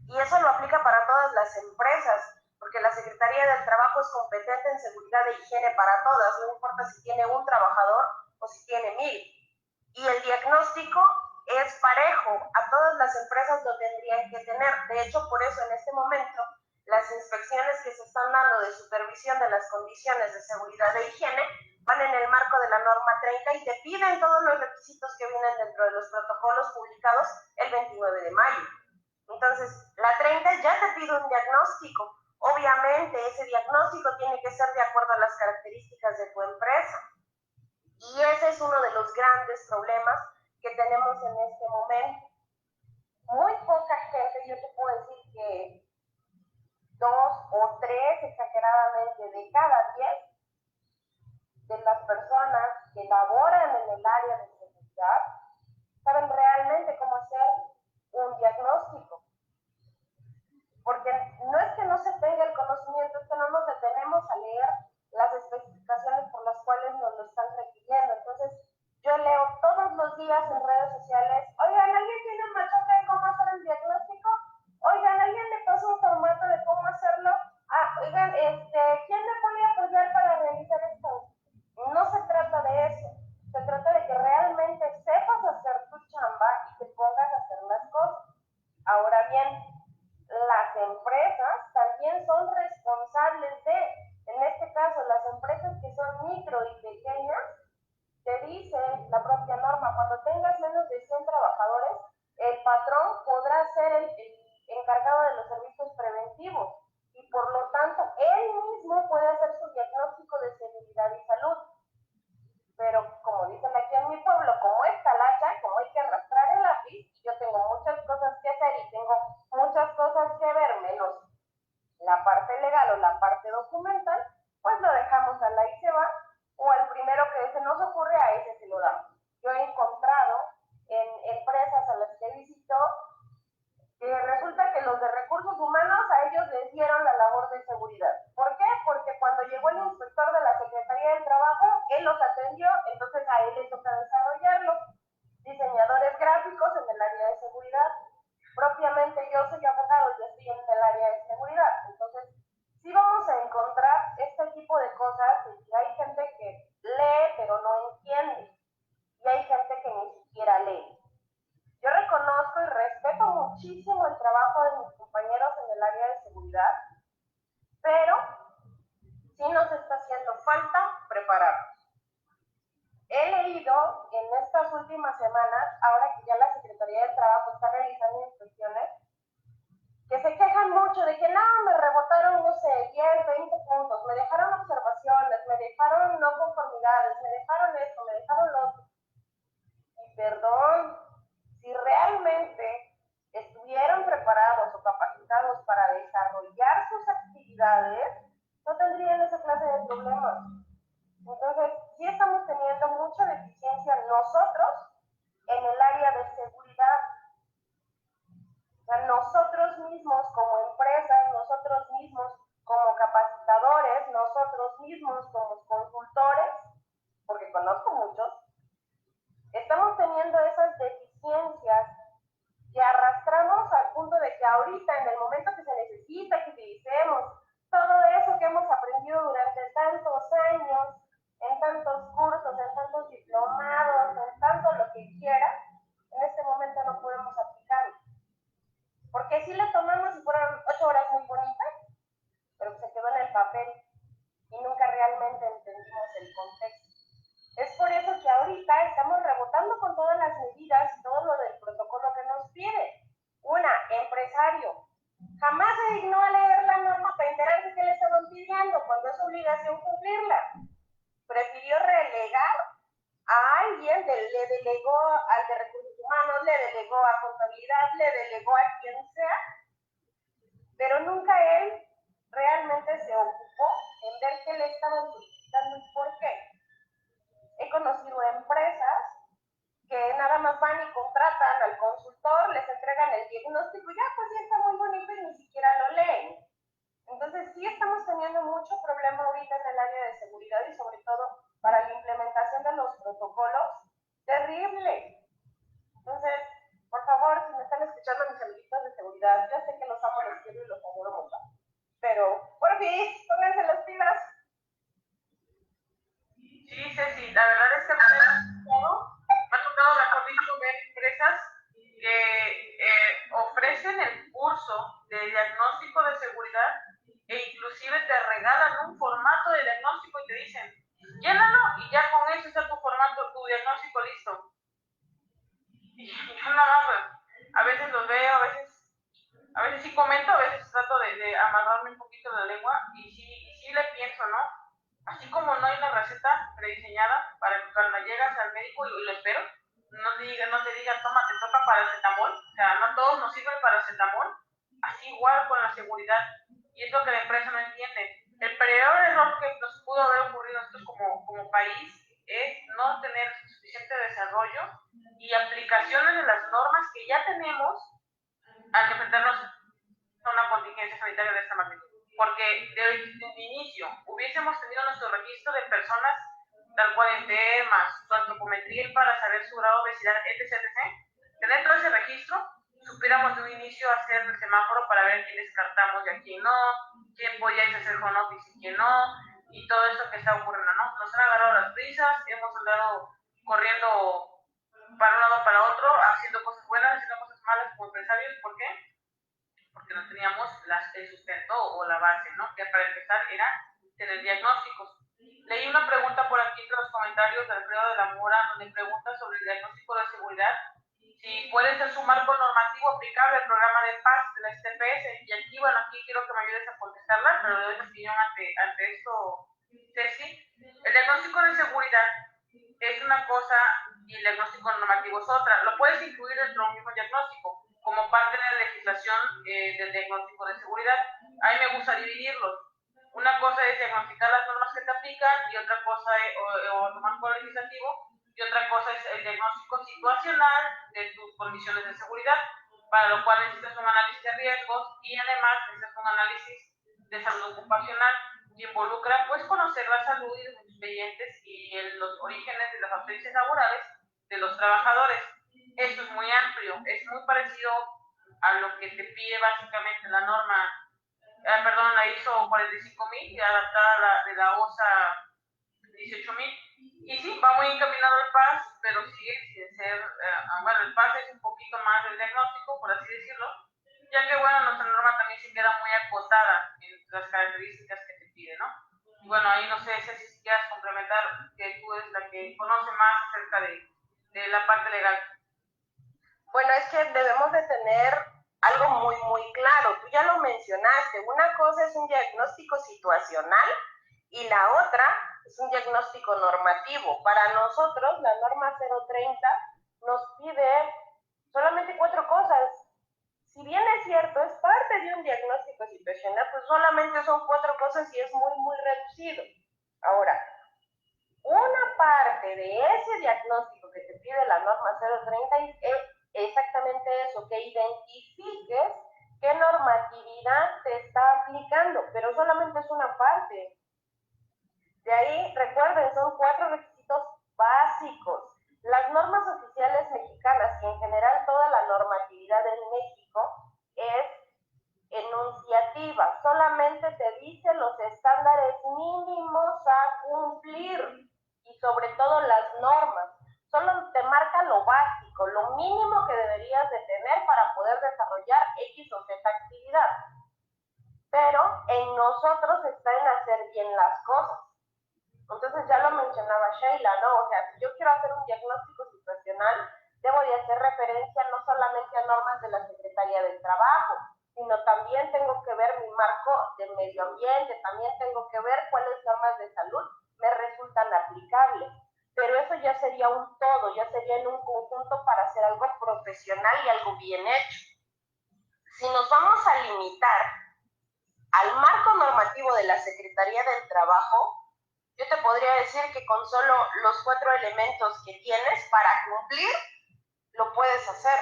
Y eso lo aplica para todas las empresas, porque la Secretaría del Trabajo es competente en seguridad e higiene para todas, no importa si tiene un trabajador o si tiene 1000. Y el diagnóstico es parejo, a todas las empresas lo tendrían que tener. De hecho, por eso en este momento las inspecciones que se están dando de supervisión de las condiciones de seguridad e higiene van en el marco de la norma 30 y te piden todos los requisitos que vienen dentro de los protocolos publicados el 29 de mayo. Entonces, la 30 ya te pide un diagnóstico. Obviamente, ese diagnóstico tiene que ser de acuerdo a las características de tu empresa. Y ese es uno de los grandes problemas que tenemos en este momento. Muy poca gente, yo te puedo decir que 2 o 3 exageradamente de cada 10 de las personas que laboran en el área de seguridad saben realmente cómo hacer un diagnóstico. Porque no es que no se tenga el conocimiento, es que no nos detenemos a leer las especificaciones por las cuales nos lo están requiriendo. Entonces, yo leo todos los días en redes sociales, oigan, ¿alguien tiene un machote de cómo hacer el diagnóstico? Oigan, ¿alguien le pasa un formato de cómo hacerlo? Oigan, ¿quién me puede apoyar para realizar esto? No se trata de eso, se trata de que realmente sepas hacer tu chamba y te pongas a hacer las cosas. Ahora bien, las empresas también son responsables en este caso, las empresas que son micro y pequeñas, te dice la propia norma, cuando tengas menos de 100 trabajadores, el patrón podrá ser el encargado de los servicios preventivos y por lo tanto, él mismo puede hacer su diagnóstico de seguridad y salud. Pero como dicen aquí en mi pueblo, como es talacha, como hay que arrastrar el lápiz, yo tengo muchas cosas que hacer y tengo muchas cosas que ver, menos la parte legal o la parte documental, pues lo dejamos a la y se va, o al primero que se nos ocurre, a ese se lo damos. Yo he encontrado en empresas a las que visito que resulta que los de recursos humanos a ellos les dieron la labor de seguridad. ¿Por qué? Porque cuando llegó el inspector de la Secretaría del Trabajo, él los atendió, entonces a él le toca desarrollarlo. Diseñadores gráficos en el área de seguridad. Propiamente yo soy abogado y estoy en el área de seguridad. Entonces, sí vamos a encontrar este tipo de cosas y hay gente que lee pero no entiende. Y hay gente que ni siquiera lee. Yo reconozco y respeto muchísimo el trabajo de mis compañeros en el área de seguridad, pero sí nos está haciendo falta prepararnos. He leído en estas últimas semanas, ahora que ya la Secretaría del Trabajo está realizando inspecciones, que se quejan mucho de que no, me rebotaron, no sé, 10, 20 puntos, me dejaron observaciones, me dejaron no conformidades, me dejaron esto, me dejaron lo otro. Y perdón, si realmente estuvieran preparados o capacitados para desarrollar sus actividades, no tendrían esa clase de problemas. Entonces, sí estamos teniendo mucha deficiencia nosotros en el área de seguridad. O sea, nosotros mismos como empresas, nosotros mismos como capacitadores, nosotros mismos como consultores, porque conozco muchos, estamos teniendo esas deficiencias que arrastramos al punto de que ahorita, en el momento que se necesita que utilicemos todo eso que hemos aprendido durante tantos años, en tantos cursos, en tantos diplomados, en tanto lo que quiera, en este momento no podemos aplicarlo. Porque sí lo tomamos y fueron 8 horas muy bonitas, pero se quedó en el papel y nunca realmente obligación cumplirla. Prefirió relegar a alguien, le delegó al de recursos humanos, le delegó a contabilidad, le delegó a quien sea, pero nunca él realmente se ocupó en ver qué le estaban solicitando y por qué. He conocido empresas que nada más van y contratan al consultor, les entregan el diagnóstico y ya, pues sí está muy bonito y ni siquiera lo leen. Entonces sí estamos teniendo mucho problema ahorita en el área de seguridad y sobre todo para la implementación de los protocolos, terrible. Entonces, por favor, si me están escuchando mis amiguitos de seguridad, ya sé que los amo, los quiero y los adoro mucho, pero por fin, pónganse las pilas. Sí, Ceci, la verdad es que me ha tocado, mejor dicho, ver empresas que ofrecen el curso de diagnóstico de seguridad e inclusive te regalan un formato de diagnóstico y te dicen, llénalo y ya con eso está tu formato, tu diagnóstico listo. Y yo nada más, a veces los veo, a veces sí comento, a veces trato de amarrarme un poquito la lengua y sí le pienso, ¿no? Así como no hay una receta prediseñada para que cuando llegas al médico y lo espero, no te diga, toma, te toca paracetamol, o sea, no todos nos sirve el paracetamol, así igual con la seguridad, y es lo que la empresa no entiende. El peor error que nos pudo haber ocurrido a nosotros como país es no tener suficiente desarrollo y aplicaciones de las normas que ya tenemos al enfrentarnos a una contingencia sanitaria de esta magnitud. Porque desde el inicio hubiésemos tenido nuestro registro de personas tal cual enfermas, su antropometría para saber su grado de obesidad, etc. Tener todo ese registro, supiéramos de un inicio hacer el semáforo para ver quién descartamos y a quién no, quién podía hacer home office y quién no, y todo esto que está ocurriendo, ¿no? Nos han agarrado las prisas, hemos andado corriendo para un lado para otro, haciendo cosas buenas, haciendo cosas malas como empresarios. ¿Por qué? Porque no teníamos el sustento o la base, ¿no? Que para empezar era tener diagnósticos. Leí una pregunta por aquí entre los comentarios de Alfredo de la Mora, donde pregunta sobre el diagnóstico de seguridad, si puede ser su marco normativo aplicable al programa de paz de la STPS. Y aquí, bueno, aquí quiero que me ayudes a contestarla, pero le doy mi opinión ante esto, Ceci. El diagnóstico de seguridad es una cosa y el diagnóstico normativo es otra. Lo puedes incluir dentro de un mismo diagnóstico, como parte de la legislación del diagnóstico de seguridad. A mí me gusta dividirlos. Una cosa es diagnosticar las normas que te aplican y otra cosa es o tu marco legislativo, y otra cosa es el diagnóstico situacional de tus condiciones de seguridad, para lo cual necesitas un análisis de riesgos y además necesitas un análisis de salud ocupacional que involucra pues conocer la salud y los expedientes y los orígenes de las ausencias laborales de los trabajadores. Esto es muy amplio, es muy parecido a lo que te pide básicamente la norma, la ISO 45000, adaptada de la OSA 18000. Y sí, va muy encaminado al PAS, pero sigue sin ser, bueno, el PAS es un poquito más del diagnóstico, por así decirlo, ya que, bueno, nuestra norma también se queda muy acotada en las características que te pide, ¿no? Y bueno, ahí no sé si quieras complementar, que tú eres la que conoce más acerca de la parte legal. Bueno, es que debemos de tener algo muy, muy claro. Tú ya lo mencionaste. Una cosa es un diagnóstico situacional y la otra es un diagnóstico normativo. Para nosotros, la norma 030 nos pide solamente 4 cosas. Si bien es cierto, es parte de un diagnóstico situacional, pues solamente son 4 cosas y es muy, muy reducido. Ahora, una parte de ese diagnóstico que te pide la norma 030 es exactamente eso, que identifiques qué normatividad te está aplicando, pero solamente es una parte. De ahí, recuerden, son 4 requisitos básicos. Las normas oficiales mexicanas y en general toda la normatividad en México es enunciativa, solamente te dice los estándares mínimos a cumplir y sobre todo las normas. Solo te marca lo básico, lo mínimo que deberías de tener para poder desarrollar X o Z actividad. Pero en nosotros está en hacer bien las cosas. Entonces ya lo mencionaba Sheila, ¿no? O sea, si yo quiero hacer un diagnóstico situacional, debo de hacer referencia no solamente a normas de la Secretaría del Trabajo, sino también tengo que ver mi marco de medio ambiente, también tengo que ver cuáles normas de salud me resultan aplicables. Pero eso ya sería un todo, ya sería en un conjunto para hacer algo profesional y algo bien hecho. Si nos vamos a limitar al marco normativo de la Secretaría del Trabajo, yo te podría decir que con solo los 4 elementos que tienes para cumplir, lo puedes hacer.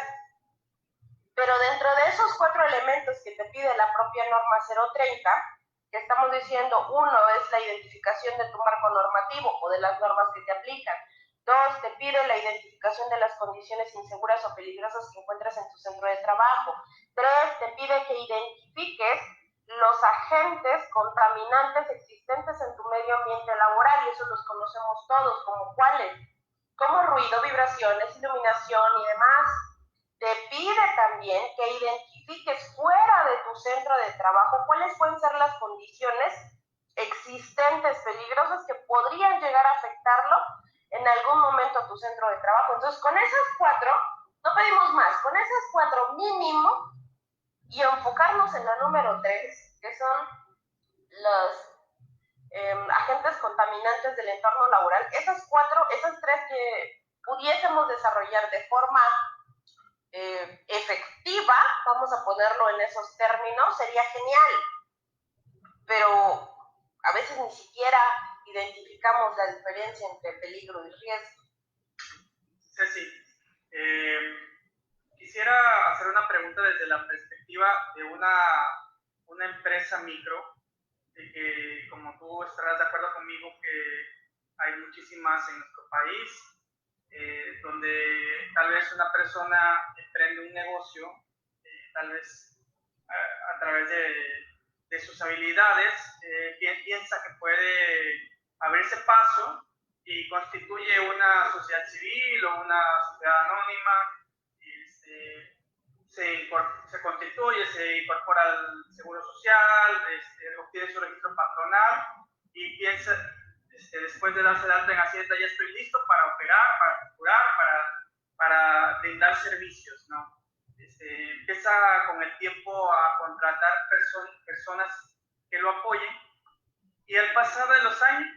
Pero dentro de esos 4 elementos que te pide la propia norma 030, que estamos diciendo, 1 es la identificación de tu marco normativo o de las normas que te aplican. 2, te pide la identificación de las condiciones inseguras o peligrosas que encuentres en tu centro de trabajo. 3, te pide que identifiques los agentes contaminantes existentes en tu medio ambiente laboral, y eso los conocemos todos, como cuáles, como ruido, vibraciones, iluminación y demás. Te pide también que identifiques fuera de tu centro de trabajo cuáles pueden ser las condiciones existentes, peligrosas, que podrían llegar a afectarlo en algún momento a tu centro de trabajo. Entonces, con esas 4, no pedimos más, con esas 4 mínimo, y enfocarnos en la número 3, que son los agentes contaminantes del entorno laboral. Esas 3 que pudiésemos desarrollar de forma efectiva, vamos a ponerlo en esos términos, sería genial, pero a veces ni siquiera identificamos la diferencia entre peligro y riesgo. Ceci, quisiera hacer una pregunta desde la perspectiva de una empresa micro, de que, como tú estarás de acuerdo conmigo, que hay muchísimas en nuestro país, donde tal vez una persona emprende un negocio, tal vez a través de sus habilidades, piensa que puede abrirse paso y constituye una sociedad civil o una sociedad anónima, se constituye, se incorpora al seguro social, obtiene su registro patronal y piensa, después de darse de alta en Hacienda, ya estoy listo para operar, para facturar, para brindar servicios, ¿no? Empieza con el tiempo a contratar personas que lo apoyen, y al pasar de los años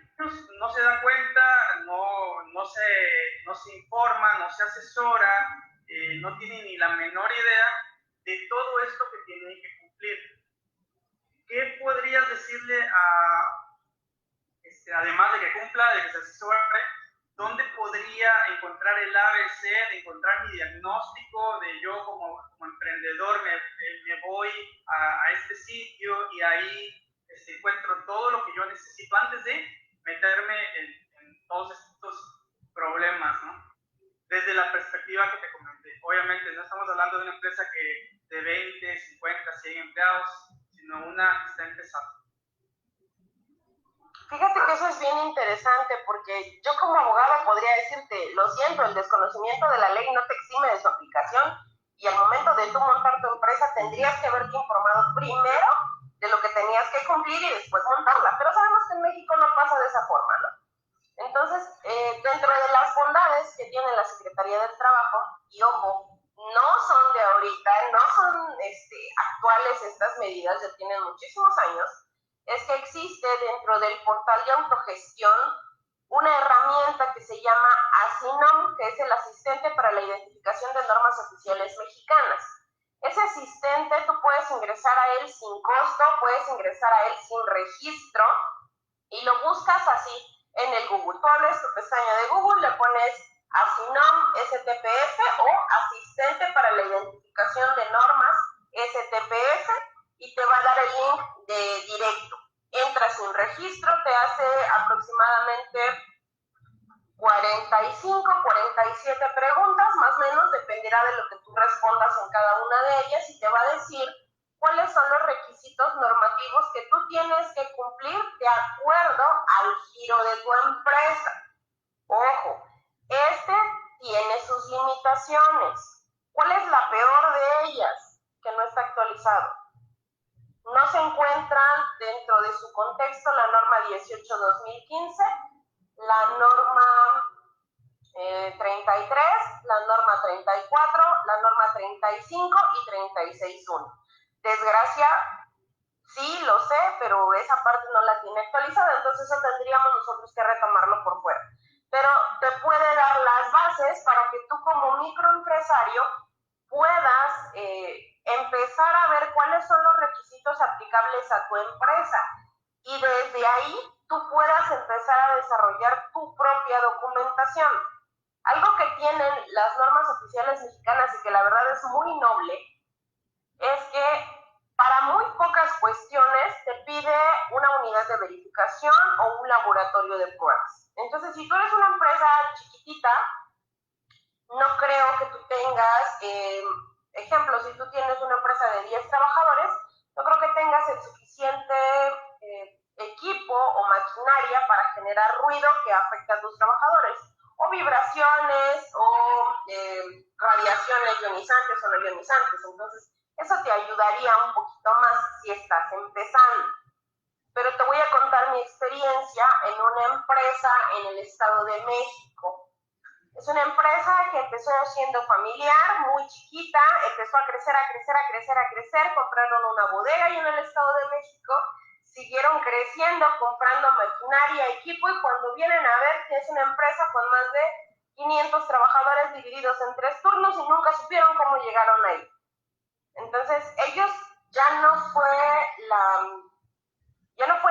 no se da cuenta, no se informa, no se asesora, no tiene ni la menor idea de todo esto que tiene que cumplir. ¿Qué podrías decirle además de que cumpla, de que se asesore, dónde podría encontrar el ABC, de encontrar mi diagnóstico, de yo como emprendedor me voy a este sitio y ahí encuentro todo lo que yo necesito antes de meterme en todos estos problemas, ¿no? Desde la perspectiva que te comenté. Obviamente no estamos hablando de una empresa de 20, 50, 100 empleados, sino una que está empezando. Fíjate que eso es bien interesante, porque yo como abogado podría decirte, lo siento, el desconocimiento de la ley no te exime de su aplicación, y al momento de tú montar tu empresa tendrías que haberte informado primero de lo que tenías que cumplir y después montarla, pero sabemos que en México no pasa de esa forma, ¿no? Entonces, dentro de las bondades que tiene la Secretaría del Trabajo, y ojo, no son de ahorita, no son actuales estas medidas, ya tienen muchísimos años, es que existe dentro del portal de autogestión una herramienta que se llama ASINOM, que es el Asistente para la Identificación de Normas Oficiales Mexicanas. Ese asistente tú puedes ingresar a él sin costo, puedes ingresar a él sin registro, y lo buscas así en el Google. Tú abres tu pestaña de Google, le pones ASINOM STPS o Asistente para la Identificación de Normas STPS, y te va a dar el link de directo. Entras sin registro, te hace aproximadamente 45, 47 preguntas, más o menos, dependerá de lo que tú respondas en cada una de ellas, y te va a decir cuáles son los requisitos normativos que tú tienes que cumplir de acuerdo al giro de tu empresa. Ojo, tiene sus limitaciones. ¿Cuál es la peor de ellas? Que no está actualizado. No se encuentran dentro de su contexto la norma 18-2015, la norma 33, la norma 34, la norma 35 y 36.1. desgracia, sí, lo sé, pero esa parte no la tiene actualizada, entonces eso tendríamos nosotros que retomarlo por fuera. Pero te puede dar las bases para que tú como microempresario puedas empezar a ver cuáles son los requisitos aplicables a tu empresa y desde ahí tú puedas empezar a desarrollar tu propia documentación. Algo que tienen las normas oficiales mexicanas y que la verdad es muy noble es que para muy pocas cuestiones te pide una unidad de verificación o un laboratorio de pruebas. Entonces, si tú eres una empresa chiquitita, no creo que tú tengas, ejemplo, si tú tienes una empresa de 10 trabajadores, no creo que tengas el suficiente equipo o maquinaria para generar ruido que afecte a tus trabajadores, o vibraciones, o radiaciones ionizantes o no ionizantes. Entonces, eso te ayudaría un poquito más si estás empezando. Pero te voy a contar mi experiencia en una empresa en el Estado de México. Es una empresa que empezó siendo familiar, muy chiquita, empezó a crecer, compraron una bodega ahí en el Estado de México, siguieron creciendo, comprando maquinaria, equipo, y cuando vienen a ver que es una empresa con más de 500 trabajadores divididos en 3 turnos y nunca supieron cómo llegaron ahí. Entonces, ellos ya no fue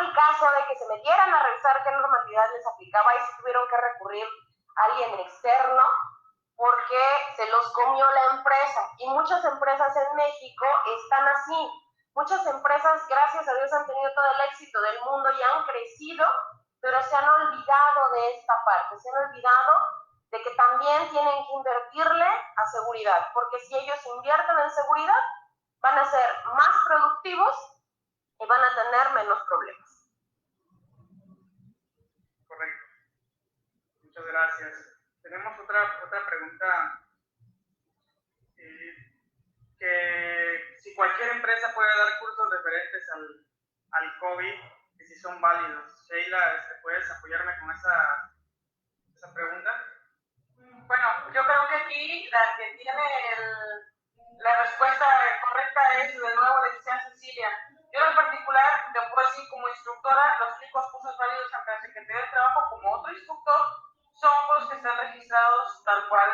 el caso de que se metieran a revisar qué normalidad les aplicaba y se tuvieron que recurrir a alguien externo porque se los comió la empresa. Y muchas empresas en México están así. Muchas empresas, gracias a Dios, han tenido todo el éxito del mundo y han crecido, pero se han olvidado de esta parte, se han olvidado de que también tienen que invertirle a seguridad, porque si ellos invierten en seguridad, van a ser más productivos y van a tener menos problemas. Correcto. Muchas gracias. Tenemos otra pregunta, que si cualquier empresa puede dar cursos referentes al COVID, y si son válidos. Sheila, ¿puedes apoyarme con esa pregunta? Bueno, yo creo que aquí la que tiene la respuesta correcta es de nuevo la licenciada Cecilia. Yo en particular, te puedo decir como instructora, los únicos cursos válidos ante la Secretaría de Trabajo como otro instructor son los que están registrados tal cual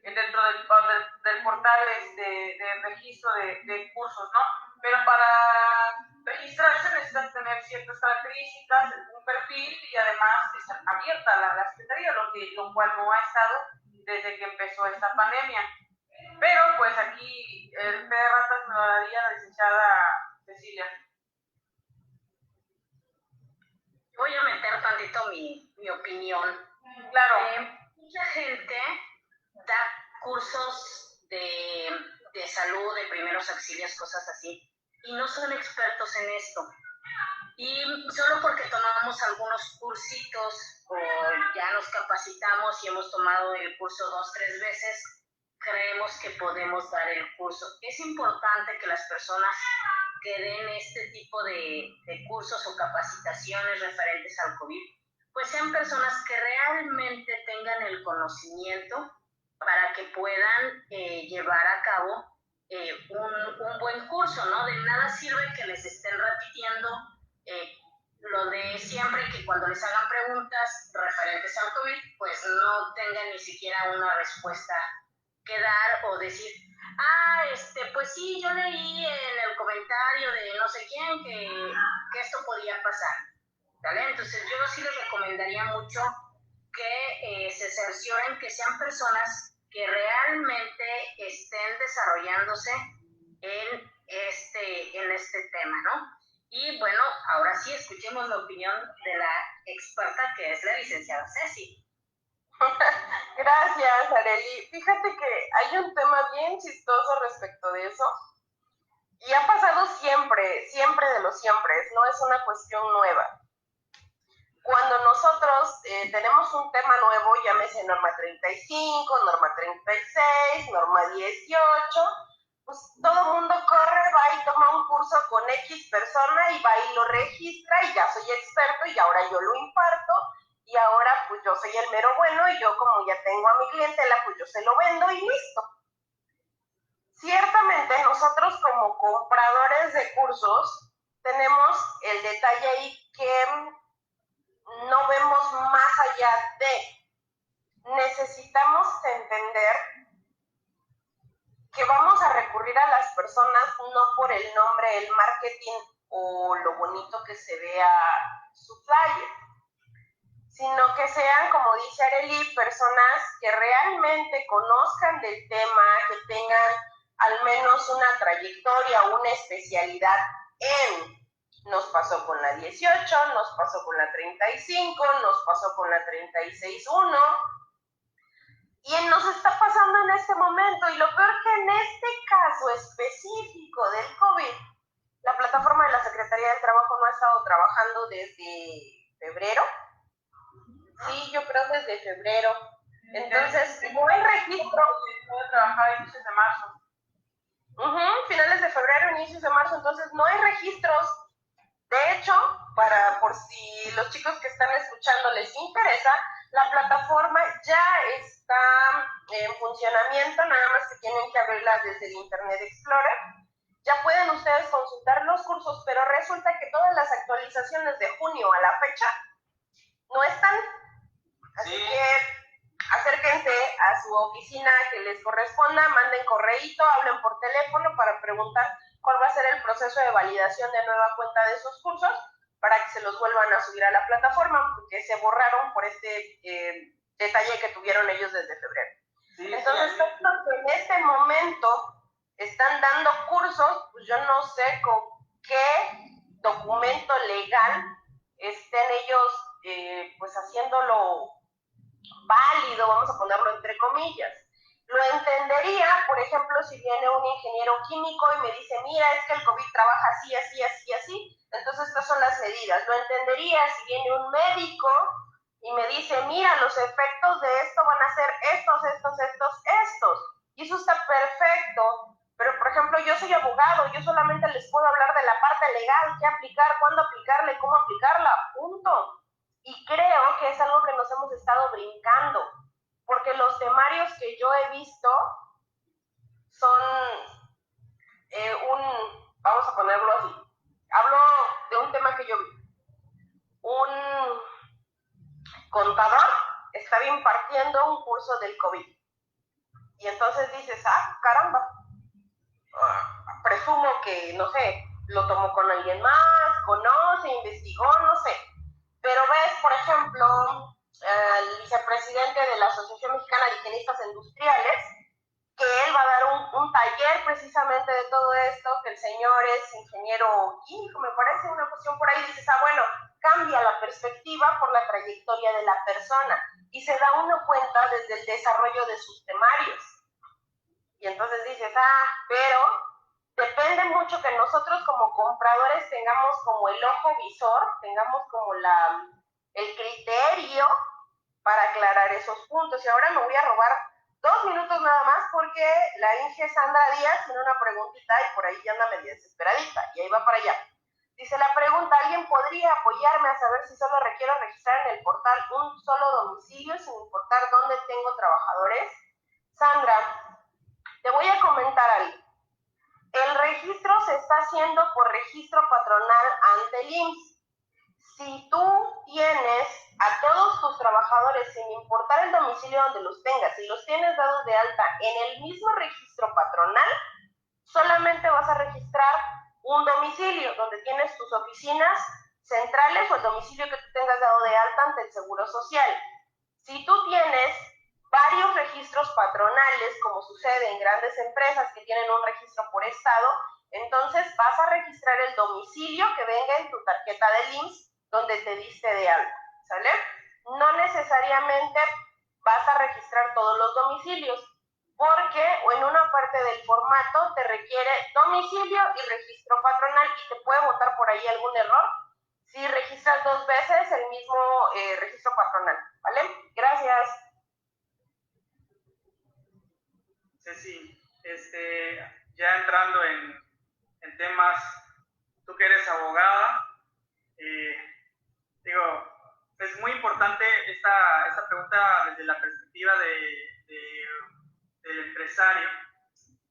dentro del portal de registro de cursos, ¿no? Pero para registrarse necesitan tener ciertas características, un perfil y además estar abierta la Secretaría, lo cual no ha estado desde que empezó esta pandemia. Pero pues aquí el de ratas me lo daría la licenciada Cecilia. Voy a meter tantito mi opinión. Claro. Mucha gente da cursos de salud, de primeros auxilios, cosas así, y no son expertos en esto. Y solo porque tomamos algunos cursitos o ya nos capacitamos y hemos tomado el curso 2, 3 veces, creemos que podemos dar el curso. Es importante que las personas que den este tipo de cursos o capacitaciones referentes al COVID, pues sean personas que realmente tengan el conocimiento para que puedan llevar a cabo un buen curso, ¿no? De nada sirve que les estén repitiendo lo de siempre, que cuando les hagan preguntas referentes al COVID, pues no tengan ni siquiera una respuesta que dar o decir, pues sí, yo leí en el comentario de no sé quién que esto podía pasar, ¿vale? Entonces yo sí les recomendaría mucho que se cercioren que sean personas que realmente estén desarrollándose en este tema, ¿no? Y bueno, ahora sí escuchemos la opinión de la experta que es la licenciada Ceci. Gracias, Arely. Fíjate que hay un tema bien chistoso respecto de eso y ha pasado siempre de los siempre, no es una cuestión nueva. Cuando nosotros tenemos un tema nuevo, llámese norma 35, norma 36, norma 18, pues todo el mundo corre, va y toma un curso con X persona y va y lo registra y ya soy experto y ahora yo lo imparto y ahora pues yo soy el mero bueno y yo como ya tengo a mi clientela pues yo se lo vendo y listo. Ciertamente nosotros como compradores de cursos tenemos el detalle ahí que no vemos más allá de. Necesitamos entender que vamos a recurrir a las personas no por el nombre, el marketing o lo bonito que se vea su flyer, sino que sean, como dice Arely, personas que realmente conozcan del tema, que tengan al menos una trayectoria, una especialidad en. Nos pasó con la 18, nos pasó con la 35, nos pasó con la 36.1 y nos está pasando en este momento. Y lo peor que en este caso específico del COVID, la plataforma de la Secretaría del Trabajo no ha estado trabajando desde febrero. Sí, yo creo desde febrero. Entonces, no hay registro. Puedo trabajar a inicios de marzo. Finales de febrero, inicios de marzo, entonces no hay registros. De hecho, por si los chicos que están escuchando les interesa, la plataforma ya está en funcionamiento, nada más que tienen que abrirla desde el Internet Explorer. Ya pueden ustedes consultar los cursos, pero resulta que todas las actualizaciones de junio a la fecha no están. Así que acérquense a su oficina que les corresponda, manden correíto, hablen por teléfono para preguntar cuál va a ser el proceso de validación de nueva cuenta de esos cursos para que se los vuelvan a subir a la plataforma, porque se borraron por este detalle que tuvieron ellos desde febrero. Sí, entonces, en este momento están dando cursos, pues yo no sé con qué documento legal estén ellos pues haciéndolo válido, vamos a ponerlo entre comillas. Lo entendería, por ejemplo, si viene un ingeniero químico y me dice, mira, es que el COVID trabaja así, así, así, así, entonces estas son las medidas. Lo entendería si viene un médico y me dice, mira, los efectos de esto van a ser estos. Y eso está perfecto, pero por ejemplo, yo soy abogado, yo solamente les puedo hablar de la parte legal, qué aplicar, cuándo aplicarla y cómo aplicarla, punto. Y creo que es algo que nos hemos estado brincando, porque los temarios que yo he visto son vamos a ponerlo así, hablo de un tema que yo vi. Un contador estaba impartiendo un curso del COVID. Y entonces dices, caramba, presumo que, no sé, lo tomó con alguien más, conoce, investigó, no sé. Pero ves, por ejemplo, el vicepresidente de la Asociación Mexicana de Higienistas Industriales, que él va a dar un taller precisamente de todo esto, que el señor es ingeniero químico, me parece, una cuestión por ahí, dices, bueno, cambia la perspectiva por la trayectoria de la persona, y se da uno cuenta desde el desarrollo de sus temarios. Y entonces dices, pero depende mucho que nosotros como compradores tengamos como el ojo visor, tengamos como el criterio para aclarar esos puntos. Y ahora me voy a robar 2 minutos nada más porque la Inge Sandra Díaz tiene una preguntita y por ahí ya anda medio desesperadita y ahí va para allá. Dice la pregunta, ¿alguien podría apoyarme a saber si solo requiero registrar en el portal un solo domicilio sin importar dónde tengo trabajadores? Sandra, te voy a comentar algo. El registro se está haciendo por registro patronal ante el IMSS. Si tú tienes a todos tus trabajadores, sin importar el domicilio donde los tengas, si los tienes dados de alta en el mismo registro patronal, solamente vas a registrar un domicilio donde tienes tus oficinas centrales o el domicilio que tú tengas dado de alta ante el Seguro Social. Si tú tienes varios registros patronales, como sucede en grandes empresas que tienen un registro por estado, entonces vas a registrar el domicilio que venga en tu tarjeta del IMSS donde te diste de alta, ¿sale? No necesariamente vas a registrar todos los domicilios, porque en una parte del formato te requiere domicilio y registro patronal y te puede botar por ahí algún error si registras 2 veces el mismo registro patronal, ¿vale? Gracias. Ceci, ya entrando en temas, tú que eres abogada, es muy importante esta pregunta desde la perspectiva del empresario,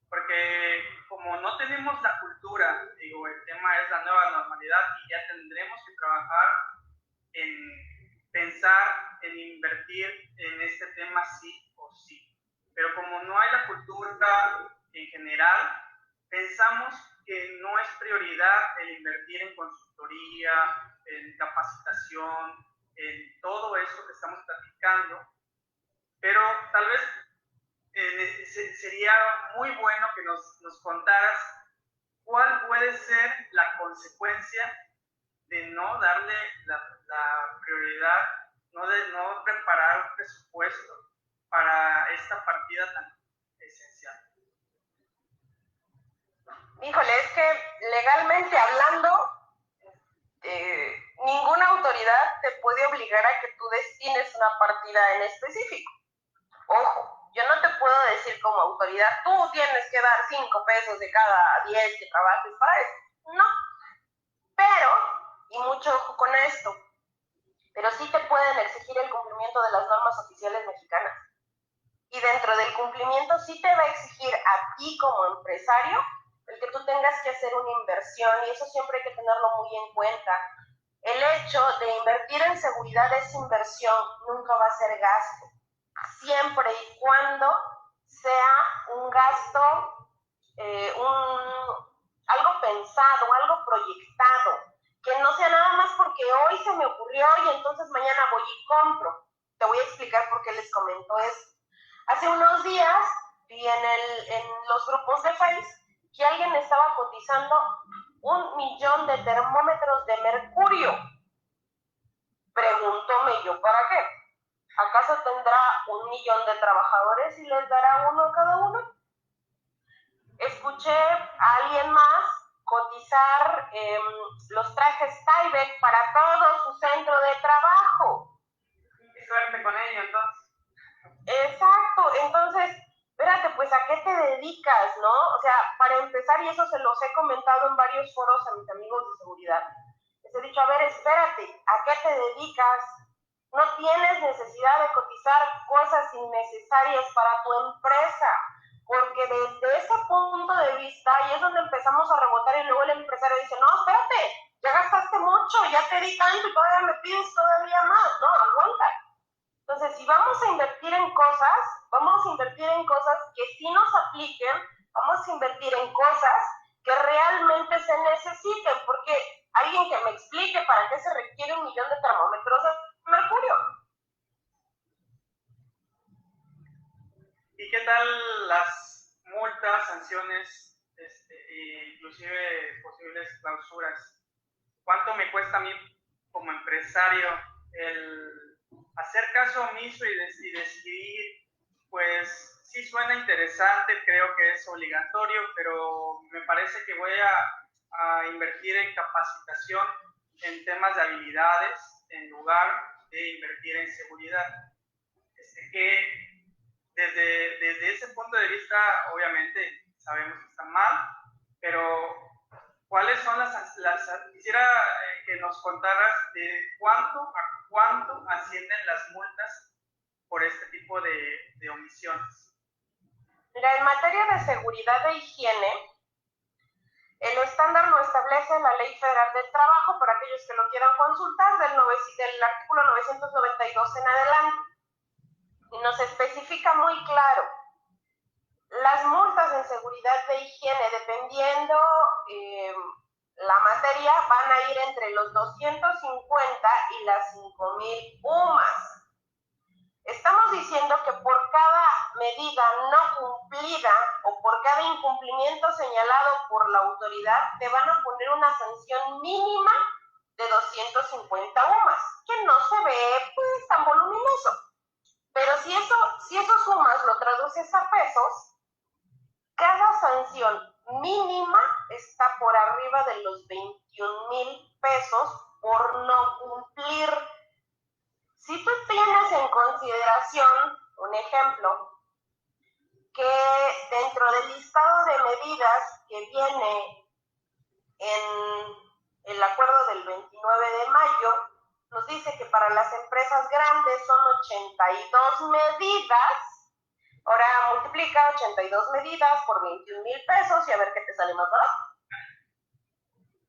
porque que como no tenemos la cultura, digo, el tema es la nueva normalidad y ya tendremos que trabajar en pensar, en invertir en este tema sí o sí. Pero como no hay la cultura en general, pensamos que no es prioridad el invertir en consultoría, en capacitación, en todo eso que estamos platicando, pero tal vez sería muy bueno que nos contaras cuál puede ser la consecuencia de no darle la prioridad, no preparar un presupuesto para esta partida tan esencial. Híjole, es que legalmente hablando, ninguna autoridad te puede obligar a que tú destines una partida en específico. Ojo, yo no te puedo decir como autoridad, tú tienes que dar 5 pesos de cada 10 que trabajes para esto. No. Pero, y mucho ojo con esto, pero sí te pueden exigir el cumplimiento de las normas oficiales mexicanas. Y dentro del cumplimiento sí te va a exigir a ti como empresario el que tú tengas que hacer una inversión, y eso siempre hay que tenerlo muy en cuenta. El hecho de invertir en seguridad es inversión, nunca va a ser gasto, siempre y cuando sea un gasto, algo pensado, algo proyectado, que no sea nada más porque hoy se me ocurrió y entonces mañana voy y compro. Te voy a explicar por qué les comento esto. Hace unos días vi en los grupos de Facebook que alguien estaba cotizando 1 millón de termómetros de mercurio. Pregúntome yo, ¿para qué? ¿Acaso tendrá 1 millón de trabajadores y les dará uno a cada uno? Escuché a alguien más cotizar los trajes Tyvek para todo su centro de trabajo. Y suerte con ello, entonces. Exacto, entonces, espérate, pues ¿a qué te dedicas, no? O sea, para empezar, y eso se los he comentado en varios foros a mis amigos de seguridad, les he dicho, a ver, espérate, ¿a qué te dedicas? No tienes necesidad de cotizar cosas innecesarias para tu empresa, porque desde ese punto de vista, ahí es donde empezamos a rebotar y luego el empresario dice, no, espérate, ya gastaste mucho, ya te di tanto y todavía me pides todavía más, no, aguanta. Entonces, si vamos a invertir en cosas, vamos a invertir en cosas que sí nos apliquen, vamos a invertir en cosas que realmente se necesiten, porque alguien que me explique para qué se requiere 1 millón de termómetros de mercurio. ¿Y qué tal las multas, sanciones, inclusive posibles clausuras? ¿Cuánto me cuesta a mí como empresario el hacer caso omiso y decidir? Pues sí suena interesante, creo que es obligatorio, pero me parece que voy a invertir en capacitación, en temas de habilidades, en lugar de invertir en seguridad. Que desde ese punto de vista, obviamente, sabemos que está mal, pero ¿cuáles son quisiera que nos contaras de cuánto ascienden las multas por este tipo de omisiones? Mira, en materia de seguridad e higiene, el estándar lo establece la Ley Federal del Trabajo, para aquellos que lo quieran consultar, del artículo 992 en adelante. Y nos especifica muy claro, las multas en seguridad de higiene, dependiendo la materia, van a ir entre los 250 y las 5,000 UMAS. Estamos diciendo que por cada medida no cumplida o por cada incumplimiento señalado por la autoridad, te van a poner una sanción mínima de 250 UMAS, que no se ve pues tan voluminoso. Pero si eso sumas, lo traduces a pesos, cada sanción mínima está por arriba de los 21,000 pesos por no cumplir. Si tú tienes en consideración, un ejemplo, que dentro del listado de medidas que viene en el acuerdo del 29 de mayo, nos dice que para las empresas grandes son 82 medidas Ahora multiplica 82 medidas por 21,000 pesos y a ver qué te sale más barato.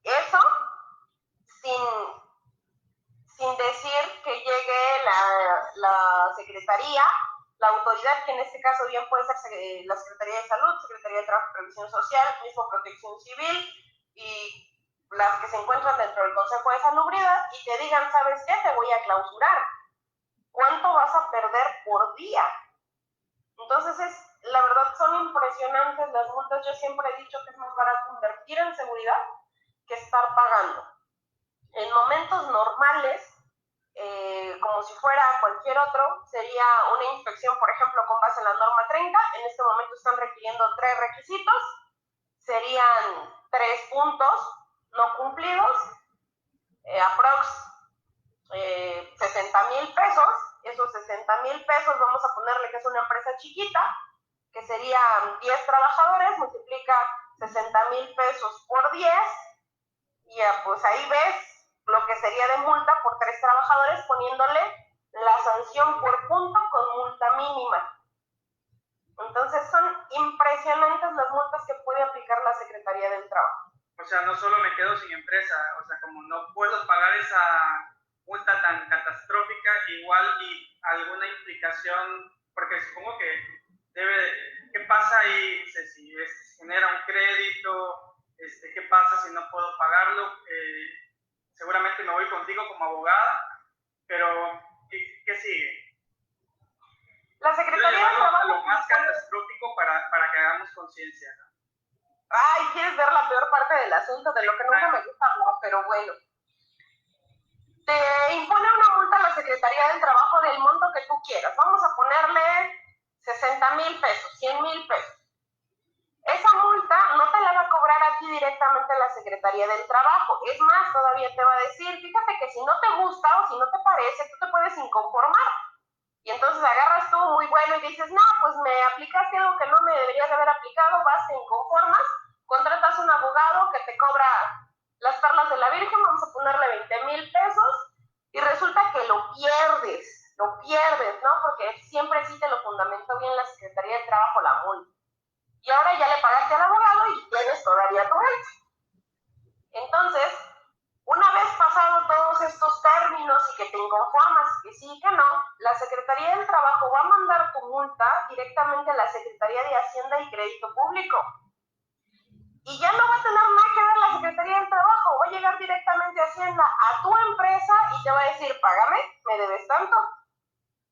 Eso sin decir que llegue la secretaría, la autoridad, que en este caso bien puede ser la Secretaría de Salud, Secretaría de Trabajo y Previsión Social, mismo Protección Civil y las que se encuentran dentro del Consejo de Salubridad, y te digan, ¿sabes qué? Te voy a clausurar. ¿Cuánto vas a perder por día? Entonces, la verdad, son impresionantes las multas. Yo siempre he dicho que es más barato invertir en seguridad que estar pagando. En momentos normales, como si fuera cualquier otro, sería una inspección, por ejemplo, con base en la norma 30. En este momento están requiriendo 3 requisitos. Serían 3 puntos no cumplidos, aprox 60,000 pesos. Esos 60,000 pesos vamos a ponerle que es una empresa chiquita, que serían 10 trabajadores, multiplica 60,000 pesos por 10, y pues ahí ves lo que sería de multa por 3 trabajadores, poniéndole la sanción por punto con multa mínima. Entonces son impresionantes las multas que puede aplicar la Secretaría del Trabajo. O sea, no solo me quedo sin empresa, o sea, como no puedo pagar esa multa tan catastrófica, igual y alguna implicación, porque supongo que ¿qué pasa ahí? No sé, si genera un crédito, ¿qué pasa si no puedo pagarlo? Seguramente me voy contigo como abogada, pero ¿qué sigue? La Secretaría del Trabajo... Lo más catastrófico para que hagamos conciencia, ¿no? Ay, ¿quieres ver la peor parte del asunto? De lo que nunca me gusta hablar, pero bueno. Te impone una multa a la Secretaría del Trabajo del monto que tú quieras. Vamos a ponerle 60,000 pesos, 100,000 pesos. Esa multa no te la va a cobrar a ti directamente la Secretaría del Trabajo. Es más, todavía te va a decir, fíjate que si no te gusta o si no te parece, tú te puedes inconformar. Y entonces agarras tú muy bueno y dices, no, pues me aplicaste algo que no me deberías de haber aplicado, vas, te inconformas, contratas un abogado que te cobra las perlas de la Virgen, vamos a ponerle 20,000 pesos, y resulta que lo pierdes, ¿no? Porque siempre sí te lo fundamentó bien la Secretaría del Trabajo la multa. Y ahora ya le pagaste al abogado y tienes todavía tu multa. Entonces, una vez pasados todos estos términos y que te inconformas, que sí y que no, la Secretaría del Trabajo va a mandar tu multa directamente a la Secretaría de Hacienda y Crédito Público. Y ya no va a tener nada que ver la Secretaría del Trabajo, va a llegar directamente a Hacienda, a tu empresa, y te va a decir, págame, me debes tanto.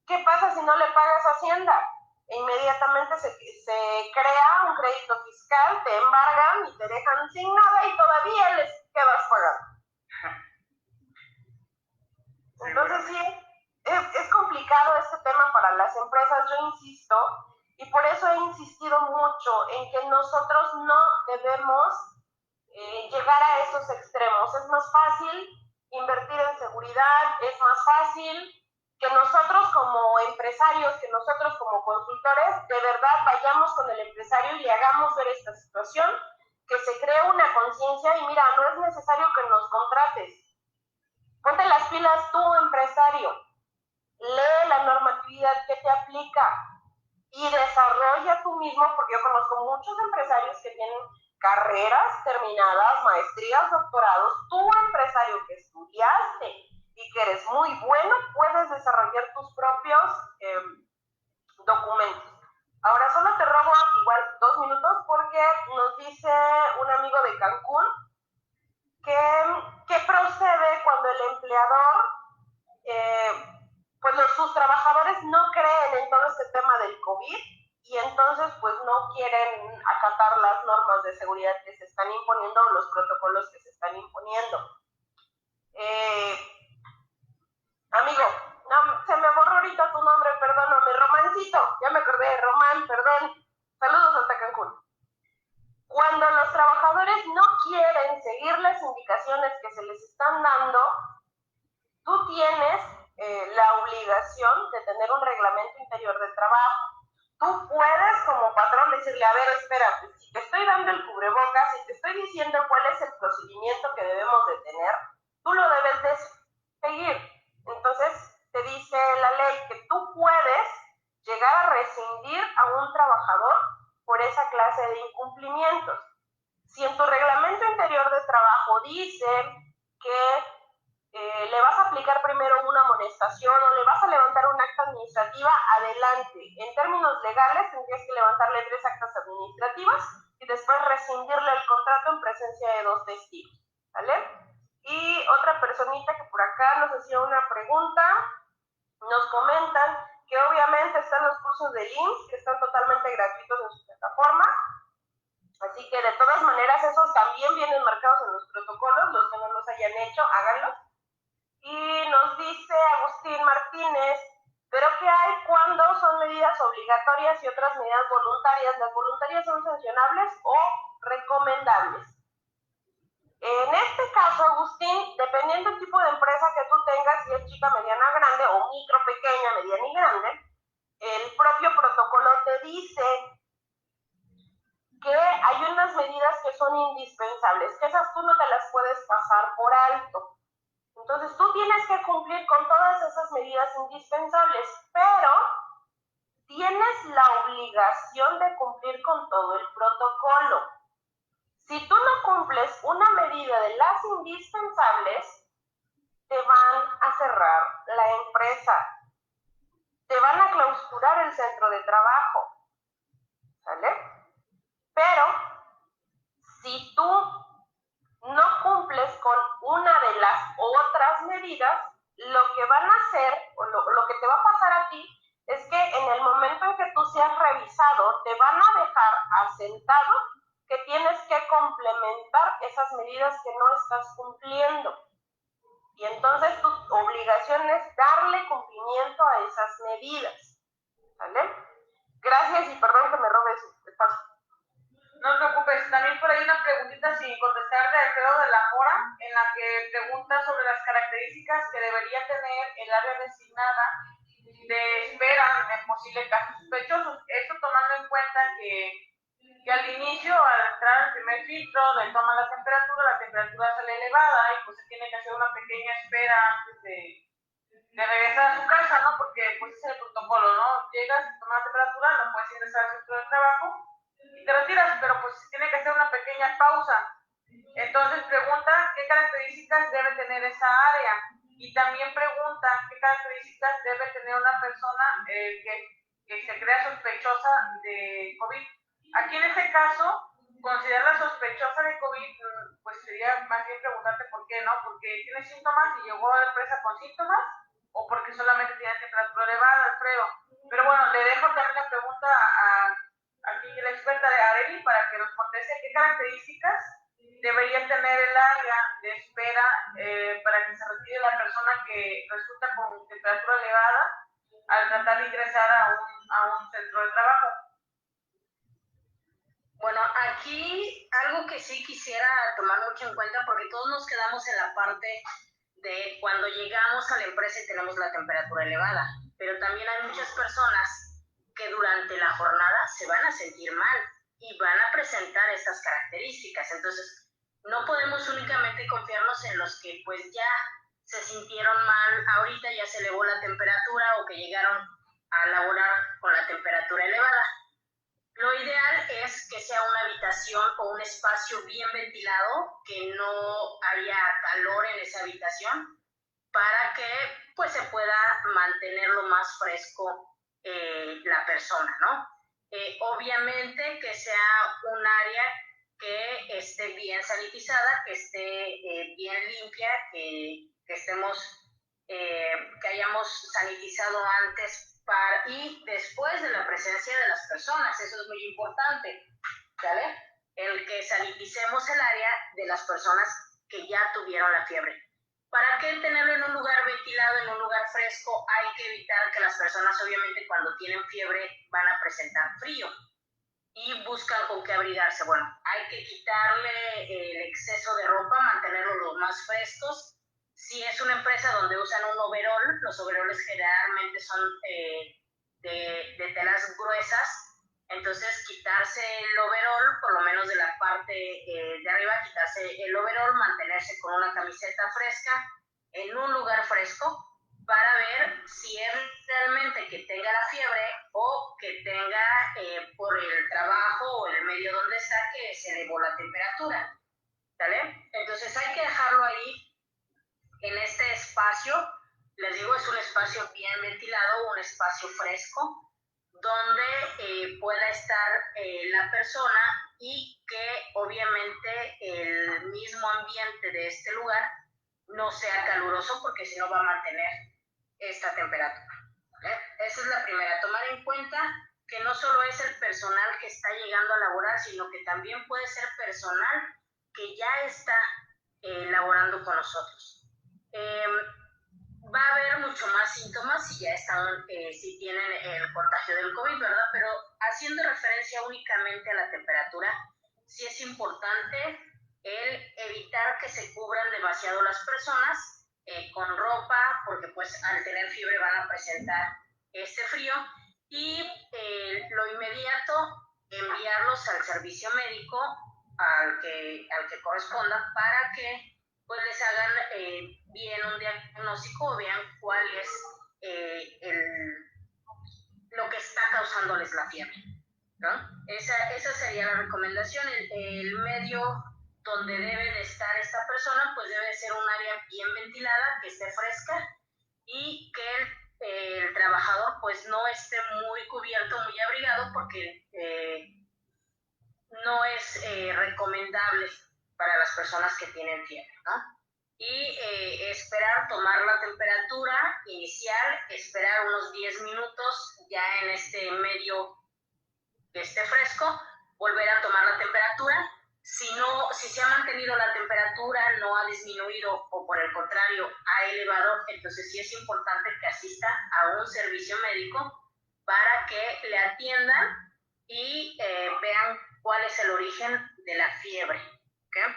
¿Qué pasa si no le pagas a Hacienda? Inmediatamente se crea un crédito fiscal, te embargan y te dejan sin nada y todavía les quedas pagando. Entonces sí, es complicado este tema para las empresas, yo insisto, y por eso he insistido mucho en que nosotros no debemos llegar a esos extremos. Es más fácil invertir en seguridad, es más fácil que nosotros como empresarios, que nosotros como consultores, de verdad vayamos con el empresario y le hagamos ver esta situación, que se cree una conciencia y mira, no es necesario que nos contrates. Ponte las pilas tú, empresario, lee la normatividad que te aplica y desarrolla tú mismo, porque yo conozco muchos empresarios que tienen carreras terminadas, maestrías, doctorados. Tú, empresario que estudiaste y que eres muy bueno, puedes desarrollar tus propios documentos. Ahora solo te robo igual 2 minutos porque nos dice un amigo de Cancún que procede cuando el empleador, pues sus trabajadores no creen en todo este tema del COVID y entonces pues no quieren acatar las normas de seguridad que se están imponiendo o los protocolos que se están imponiendo. Amigo, no, se me borró ahorita tu nombre, perdóname, Romancito, ya me acordé, Román, perdón, saludos hasta Cancún. Cuando los trabajadores no quieren seguir las indicaciones que se les están dando, tú tienes la obligación de tener un reglamento interior de trabajo. Tú puedes como patrón decirle, a ver, espera, si te estoy dando el cubrebocas, si te estoy diciendo cuál es el procedimiento que debemos de tener, tú lo debes de seguir. Entonces, te dice la ley que tú puedes llegar a rescindir a un trabajador por esa clase de incumplimientos. Si en tu reglamento interior de trabajo dice que le vas a aplicar primero una amonestación o le vas a levantar un acta administrativa, adelante. En términos legales tendrías que levantarle 3 actas administrativas y después rescindirle el contrato en presencia de 2 testigos, ¿vale? Y otra personita que por acá nos hacía una pregunta, nos comentan que obviamente están los cursos de IMSS que están totalmente gratuitos en su plataforma, así que de todas maneras esos también vienen marcados en los protocolos, los que no los hayan hecho, háganlos. Y nos dice Agustín Martínez, ¿pero qué hay cuando son medidas obligatorias y otras medidas voluntarias? ¿Las voluntarias son sancionables o recomendables? En este caso, Agustín, dependiendo del tipo de empresa que tú tengas, si es chica, mediana, grande o micro, pequeña, mediana y grande, el propio protocolo te dice que hay unas medidas que son indispensables, que esas tú no te las puedes pasar por alto. Entonces tú tienes que cumplir con todas esas medidas indispensables, pero tienes la obligación de cumplir con todo el protocolo. Si tú no cumples una medida de las indispensables, te van a cerrar la empresa, te van a clausurar el centro de trabajo, ¿sale? Pero si tú no cumples con una de las otras medidas, lo que van a hacer, o lo que te va a pasar a ti, es que en el momento en que tú seas revisado, te van a dejar asentado que tienes que complementar esas medidas que no estás cumpliendo. Y entonces tu obligación es darle cumplimiento a esas medidas, ¿vale? Gracias y perdón que me robe su espacio. No te preocupes, también por ahí una preguntita sin contestar de Alfredo de la Mora, en la que pregunta sobre las características que debería tener el área designada de espera en posibles casos sospechosos. Esto tomando en cuenta que al inicio, al entrar al primer filtro, le toman la temperatura sale elevada y pues se tiene que hacer una pequeña espera antes de regresar a su casa, ¿no? Porque pues es el protocolo, ¿no? Llegas, tomas la temperatura, no puedes ingresar al centro de trabajo y te retiras, pero pues tiene que hacer una pequeña pausa. Entonces pregunta qué características debe tener esa área y también pregunta qué características debe tener una persona que se crea sospechosa de COVID. Aquí en este caso, considerarla sospechosa de COVID, pues sería más bien preguntarte por qué, ¿no? Porque tiene síntomas y llegó a la empresa con síntomas o porque solamente tiene temperatura elevada, Alfredo. Pero bueno, le dejo también la pregunta aquí la experta de Arely para que nos conteste qué características debería tener el área de espera para que se retire la persona que resulta con temperatura elevada al tratar de ingresar a un centro de trabajo. Bueno, aquí algo que sí quisiera tomar mucho en cuenta, porque todos nos quedamos en la parte de cuando llegamos a la empresa y tenemos la temperatura elevada, pero también hay muchas personas que durante la jornada se van a sentir mal y van a presentar estas características. Entonces, no podemos únicamente confiarnos en los que pues ya se sintieron mal, ahorita ya se elevó la temperatura o que llegaron a laborar con la temperatura elevada. Lo ideal es que sea una habitación o un espacio bien ventilado, que no haya calor en esa habitación, para que pues se pueda mantener lo más fresco la persona, ¿no? Obviamente que sea un área que esté bien sanitizada, que esté bien limpia, que hayamos sanitizado antes y después de la presencia de las personas. Eso es muy importante, ¿vale? El que saniticemos el área de las personas que ya tuvieron la fiebre. ¿Para qué tenerlo en un lugar ventilado, en un lugar fresco? Hay que evitar que las personas, obviamente, cuando tienen fiebre, van a presentar frío y buscan con qué abrigarse. Bueno, hay que quitarle el exceso de ropa, mantenerlos lo más frescos. Si es una empresa donde usan un overol, los overoles generalmente son de telas gruesas, entonces quitarse el overol, por lo menos de la parte de arriba, quitarse el overol, mantenerse con una camiseta fresca en un lugar fresco para ver si es realmente que tenga la fiebre o que tenga por el trabajo o el medio donde está que se elevó la temperatura, ¿vale? Entonces hay que dejarlo ahí en este espacio. Les digo, es un espacio bien ventilado, un espacio fresco, donde pueda estar la persona y que obviamente el mismo ambiente de este lugar no sea caluroso, porque si no va a mantener esta temperatura. ¿Vale? Esa es la primera. Tomar en cuenta que no solo es el personal que está llegando a laborar, sino que también puede ser personal que ya está laborando con nosotros. Va a haber mucho más síntomas si ya están, si tienen el contagio del COVID, ¿verdad? Pero haciendo referencia únicamente a la temperatura, sí es importante el evitar que se cubran demasiado las personas con ropa, porque pues al tener fiebre van a presentar este frío, y lo inmediato, enviarlos al servicio médico al que corresponda, para que pues les hagan bien un diagnóstico, vean cuál es lo que está causándoles la fiebre, ¿no? Esa sería la recomendación. El medio donde debe de estar esta persona pues debe ser un área bien ventilada, que esté fresca, y que el trabajador pues no esté muy cubierto, muy abrigado, porque no es recomendable para las personas que tienen fiebre, ¿no? Y esperar tomar la temperatura inicial, esperar unos 10 minutos ya en este medio que esté fresco, volver a tomar la temperatura. Si se ha mantenido la temperatura, no ha disminuido o por el contrario ha elevado, entonces sí es importante que asista a un servicio médico para que le atiendan y vean cuál es el origen de la fiebre. ¿Okay?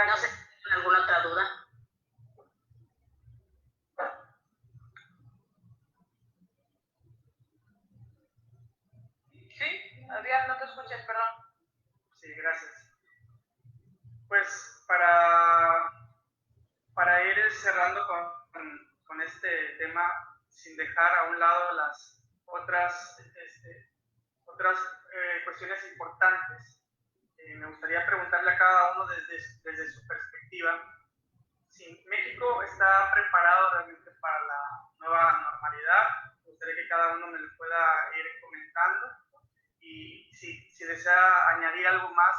No sé si tienen alguna otra duda. Sí, Adrián, no te escuches, perdón. Sí, gracias. Pues para ir cerrando con este tema, sin dejar a un lado las otras cuestiones importantes, me gustaría preguntarle a cada uno desde su perspectiva, si México está preparado realmente para la nueva normalidad. Me gustaría que cada uno me lo pueda ir comentando, y si desea añadir algo más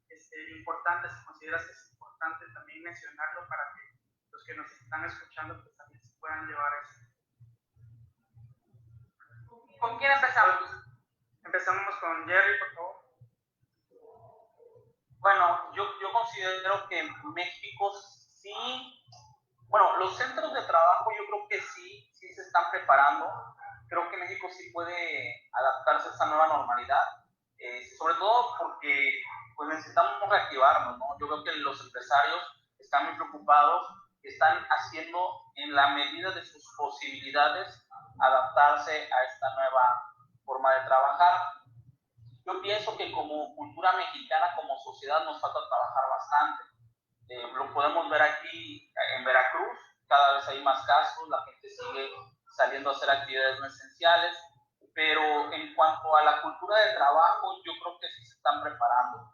que sea importante, si consideras que es importante también mencionarlo, para que los que nos están escuchando pues también se puedan llevar eso. ¿Con quién empezamos? Empezamos con Jerry, por favor. Bueno, yo considero que México sí, bueno, los centros de trabajo yo creo que sí se están preparando. Creo que México sí puede adaptarse a esta nueva normalidad, sobre todo porque pues necesitamos reactivarnos, ¿no? Yo veo que los empresarios están muy preocupados, están haciendo en la medida de sus posibilidades adaptarse a esta nueva forma de trabajar. Yo pienso que como cultura mexicana, como sociedad, nos falta trabajar bastante. Lo podemos ver aquí en Veracruz, cada vez hay más casos, la gente sigue saliendo a hacer actividades no esenciales, pero en cuanto a la cultura de trabajo, yo creo que sí se están preparando.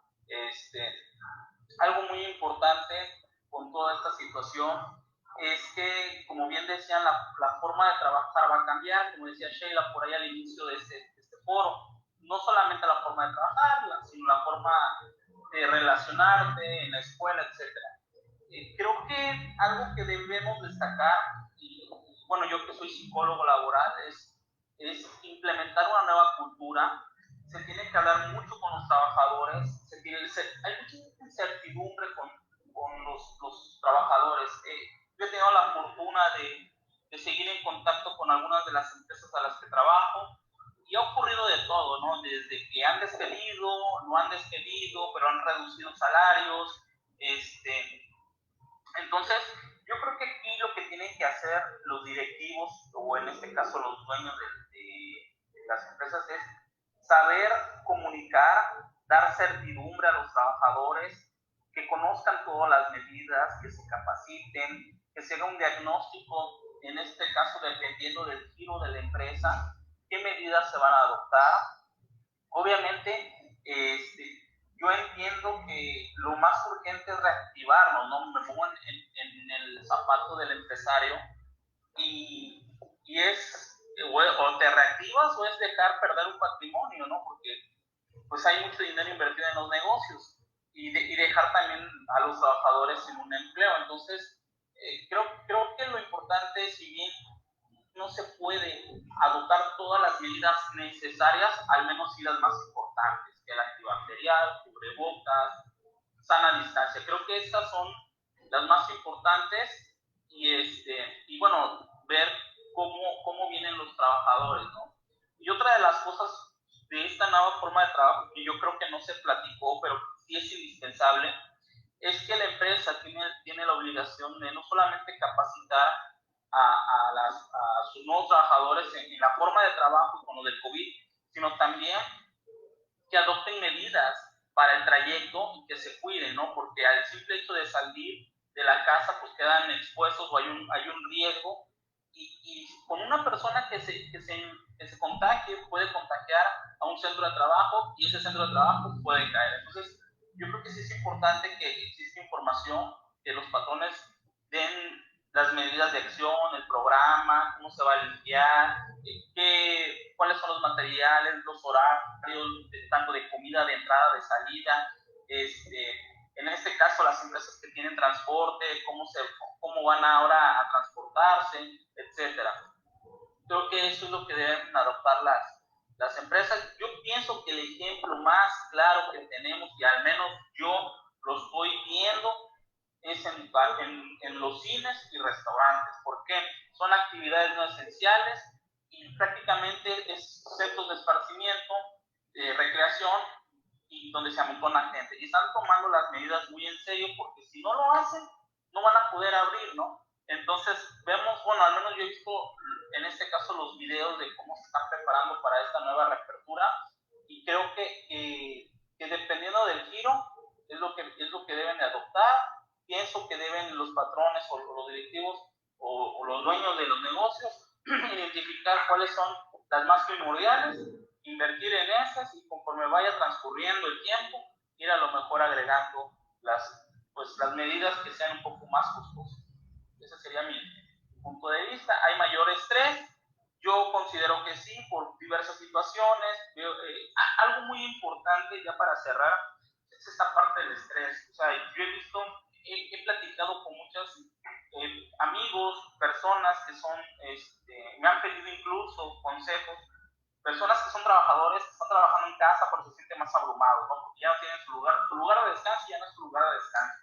Algo muy importante con toda esta situación es que, como bien decían, la forma de trabajar va a cambiar, como decía Sheila por ahí al inicio de este foro. No solamente la forma de trabajar, sino la forma de relacionarte en la escuela, etc. Creo que algo que debemos destacar, y bueno, yo que soy psicólogo laboral, es implementar una nueva cultura. Se tiene que hablar mucho con los trabajadores, hay mucha incertidumbre con los trabajadores. Yo he tenido la fortuna de seguir en contacto con algunas de las empresas a las que trabajo, y ha ocurrido de todo, ¿no? Desde que han despedido, no han despedido, pero han reducido salarios. Entonces, yo creo que aquí lo que tienen que hacer los directivos, o en este caso los dueños de las empresas, es saber comunicar, dar certidumbre a los trabajadores, que conozcan todas las medidas, que se capaciten, que se haga un diagnóstico, en este caso dependiendo del giro de la empresa, qué medidas se van a adoptar. Obviamente, yo entiendo que lo más urgente es reactivarnos, ¿no? Me pongo en el zapato del empresario y es, o te reactivas o es dejar perder un patrimonio, ¿no? Porque pues hay mucho dinero invertido en los negocios y dejar también a los trabajadores sin un empleo. Entonces, creo que lo importante es, si bien no se puede adoptar todas las medidas necesarias, al menos sí las más importantes, que el antibacterial, cubrebocas, sana distancia. Creo que estas son las más importantes y bueno, ver cómo vienen los trabajadores, ¿no? Y otra de las cosas de esta nueva forma de trabajo que yo creo que no se platicó, pero sí es indispensable, es que la empresa tiene la obligación de no solamente capacitar a sus nuevos trabajadores en la forma de trabajo con lo del COVID, sino también que adopten medidas para el trayecto y que se cuiden, ¿no? Porque al simple hecho de salir de la casa, pues quedan expuestos o hay un riesgo y con una persona que se contagie puede contagiar a un centro de trabajo y ese centro de trabajo puede caer. Entonces, yo creo que sí es importante que exista información, que los patrones den las medidas de acción, el programa, cómo se va a limpiar, cuáles son los materiales, los horarios, tanto de comida, de entrada, de salida, en este caso las empresas que tienen transporte, cómo van ahora a transportarse, etcétera. Creo que eso es lo que deben adoptar las empresas. Yo pienso que el ejemplo más claro que tenemos, y al menos yo lo estoy viendo, es en los cines y restaurantes. ¿Por qué? Son actividades no esenciales y prácticamente es centros de esparcimiento, recreación, y donde se amontona gente. Y están tomando las medidas muy en serio, porque si no lo hacen, no van a poder abrir, ¿no? Entonces, vemos, bueno, al menos yo he visto en este caso los videos de cómo se están preparando para esta nueva reapertura, y creo que dependiendo del giro, es lo que deben de adoptar. Pienso que deben los patrones o los directivos o los dueños de los negocios identificar cuáles son las más primordiales, invertir en esas y conforme vaya transcurriendo el tiempo, ir a lo mejor agregando las medidas que sean un poco más costosas. Ese sería mi punto de vista. Hay mayor estrés, yo considero que sí, por diversas situaciones. Algo muy importante, ya para cerrar, es esta parte del estrés. O sea, yo he platicado con muchos amigos, personas que son, me han pedido incluso consejos, personas que son trabajadores, que están trabajando en casa, pero se sienten más abrumados, ¿no? Porque ya no tienen su lugar de descanso, ya no es su lugar de descanso.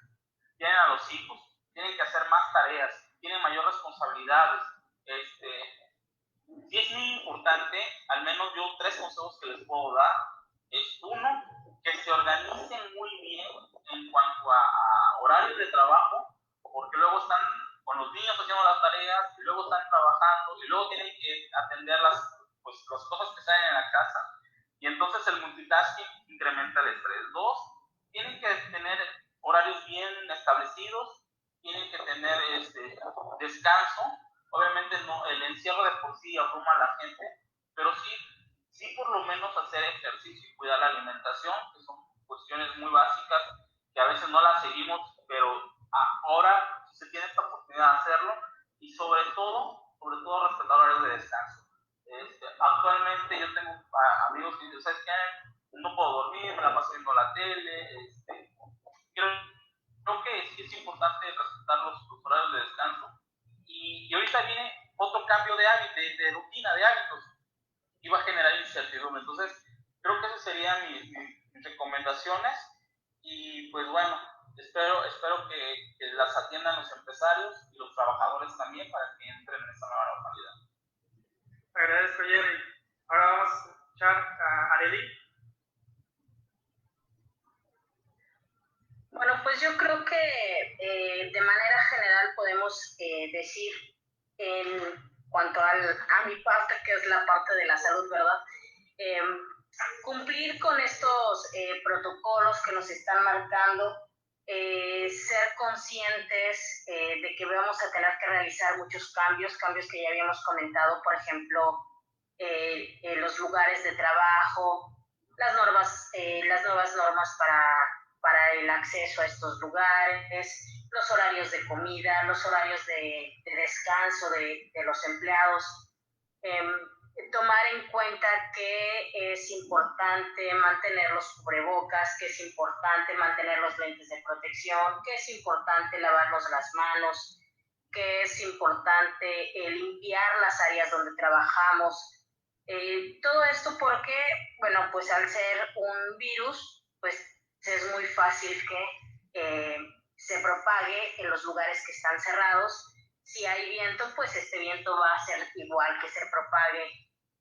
Tienen a los hijos, tienen que hacer más tareas, tienen mayor responsabilidades. Sí es muy importante, al menos yo 3 consejos que les puedo dar, es uno, que se organicen muy bien en cuanto a horarios de trabajo, porque luego están con los niños haciendo las tareas, y luego están trabajando, y luego tienen que atender las cosas que salen en la casa, y entonces el multitasking incrementa el estrés. 2, tienen que tener horarios bien establecidos, tienen que tener descanso. Obviamente no, el encierro de por sí abruma a la gente, pero sí por lo menos hacer ejercicio y cuidar la alimentación, que son cuestiones muy básicas que a veces no las seguimos, pero ahora se tiene esta oportunidad de hacerlo, y sobre todo respetar horarios de descanso. Actualmente yo tengo amigos que dicen, ¿sabes qué? No puedo dormir, me la paso viendo la tele. Creo que sí es importante respetar los horarios de descanso. Y ahorita viene otro cambio de rutina, de hábitos, y va a generar incertidumbre. Entonces, creo que esas serían mis recomendaciones, y pues bueno, espero que las atiendan los empresarios y los trabajadores también para que entren en esta nueva normalidad. Agradezco, Jerry. Ahora vamos a escuchar a Arely. Bueno, pues yo creo que de manera general podemos decir, en cuanto a mi parte, que es la parte de la salud, ¿verdad? Cumplir con estos protocolos que nos están marcando ser conscientes de que vamos a tener que realizar muchos cambios que ya habíamos comentado, por ejemplo, los lugares de trabajo, las nuevas normas para el acceso a estos lugares, los horarios de comida, los horarios de descanso de los empleados. Tomar en cuenta que es importante mantener los cubrebocas, que es importante mantener los lentes de protección, que es importante lavarnos las manos, que es importante limpiar las áreas donde trabajamos. Todo esto porque, bueno, pues al ser un virus, pues es muy fácil que se propague en los lugares que están cerrados. Si hay viento, pues este viento va a ser igual que se propague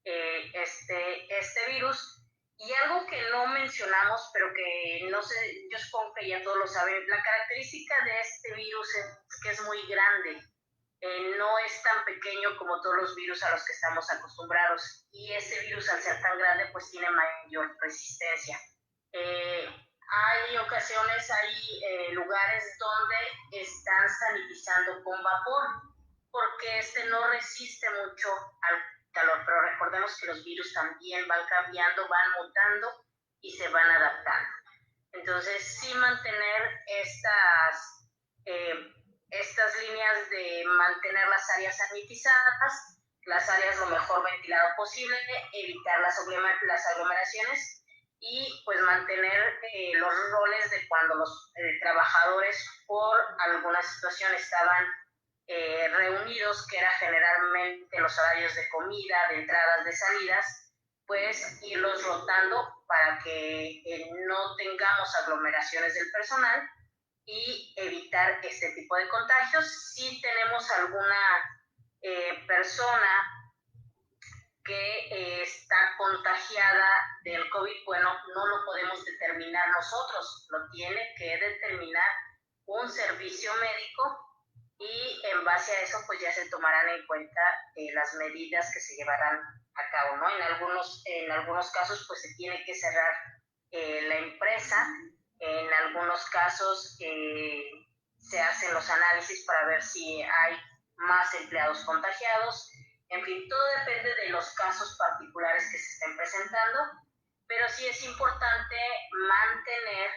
este virus. Y algo que no mencionamos, pero que no sé, yo supongo que ya todos lo saben, la característica de este virus es que es muy grande. No es tan pequeño como todos los virus a los que estamos acostumbrados. Y ese virus, al ser tan grande, pues tiene mayor resistencia. Hay ocasiones, hay lugares donde están sanitizando con vapor, porque no resiste mucho al calor, pero recordemos que los virus también van cambiando, van mutando y se van adaptando. Entonces, sí mantener estas líneas de mantener las áreas sanitizadas, las áreas lo mejor ventilado posible, evitar las aglomeraciones y pues mantener los roles de cuando los trabajadores por alguna situación estaban reunidos, que era generalmente los horarios de comida, de entradas, de salidas, pues irlos rotando para que no tengamos aglomeraciones del personal y evitar este tipo de contagios. Si tenemos alguna persona que está contagiada del COVID, bueno, no lo podemos determinar nosotros, lo tiene que determinar un servicio médico y en base a eso pues ya se tomarán en cuenta las medidas que se llevarán a cabo, ¿no? En algunos casos pues se tiene que cerrar la empresa, en algunos casos se hacen los análisis para ver si hay más empleados contagiados. En fin, todo depende de los casos particulares que se estén presentando, pero sí es importante mantener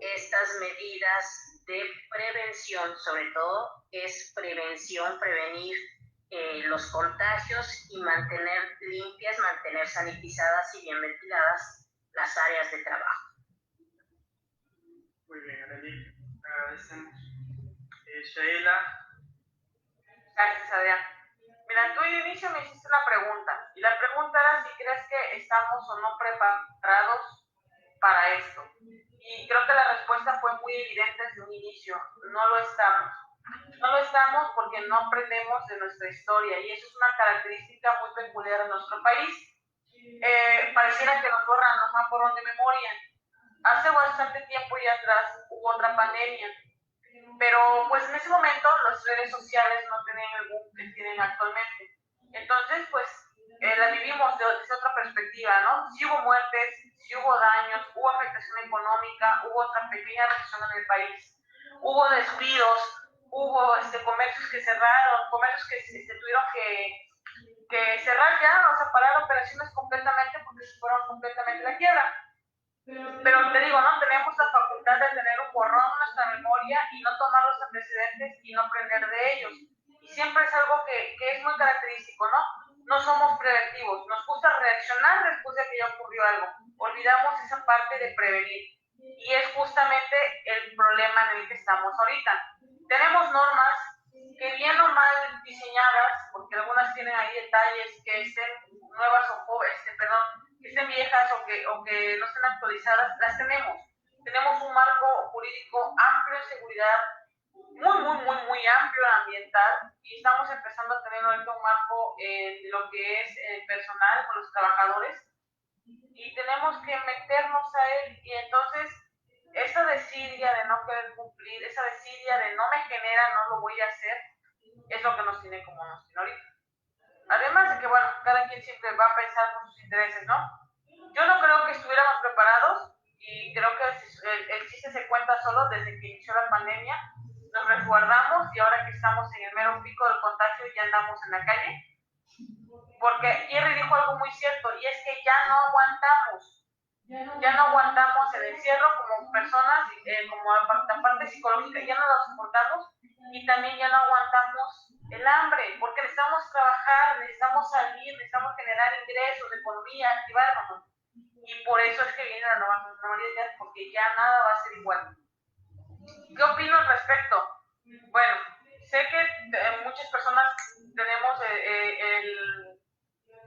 estas medidas de prevención. Sobre todo es prevención, prevenir los contagios y mantener limpias, mantener sanitizadas y bien ventiladas las áreas de trabajo. Muy bien, Arely, agradecemos. Sheila. Gracias, Adrián. Mira, tú al inicio me hiciste una pregunta, y la pregunta era si crees que estamos o no preparados para esto. Y creo que la respuesta fue muy evidente desde un inicio: no lo estamos. No lo estamos porque no aprendemos de nuestra historia, y eso es una característica muy peculiar de nuestro país. Pareciera que nos borran, nos van borrón de memoria. Hace bastante tiempo y atrás hubo otra pandemia, pero pues en ese momento las redes sociales no tenían el boom que tienen actualmente. Entonces, pues la vivimos desde otra perspectiva, ¿no? Sí hubo muertes, sí hubo daños, hubo afectación económica, hubo otra pequeña recesión en el país, hubo despidos, hubo comercios que cerraron, comercios que tuvieron que cerrar ya, o sea, parar operaciones completamente porque se fueron completamente a la quiebra. Pero te digo, ¿no? Tenemos la facultad de tener un borrón en nuestra memoria y no tomar los antecedentes y no aprender de ellos. Y siempre es algo que es muy característico, ¿no? No somos preventivos, nos gusta reaccionar después de que ya ocurrió algo. Olvidamos esa parte de prevenir. Y es justamente el problema en el que estamos ahorita. Tenemos normas que bien o mal diseñadas, porque algunas tienen ahí detalles que estén nuevas o que estén viejas o que no estén actualizadas, las tenemos. Tenemos un marco jurídico amplio en seguridad, muy amplio ambiental, y estamos empezando a tener ahorita un marco de lo que es el personal con los trabajadores, y tenemos que meternos a él. Y entonces esa desidia de no querer cumplir, esa desidia de no me genera, no lo voy a hacer, es lo que nos tiene como nos tiene ahorita. Además de que, bueno, cada quien siempre va a pensar por sus intereses, ¿no? Yo no creo que estuviéramos preparados, y creo que el chiste se cuenta solo desde que inició la pandemia. Nos resguardamos y ahora que estamos en el mero pico del contagio ya andamos en la calle. Porque Jerry dijo algo muy cierto, y es que ya no aguantamos el encierro como personas, como la parte psicológica, ya no lo soportamos, y también ya no aguantamos el hambre, porque necesitamos trabajar, necesitamos salir, necesitamos generar ingresos, economía, activarnos, y por eso es que viene la nueva normalidad, porque ya nada va a ser igual. ¿Qué opino al respecto? Bueno, sé que muchas personas tenemos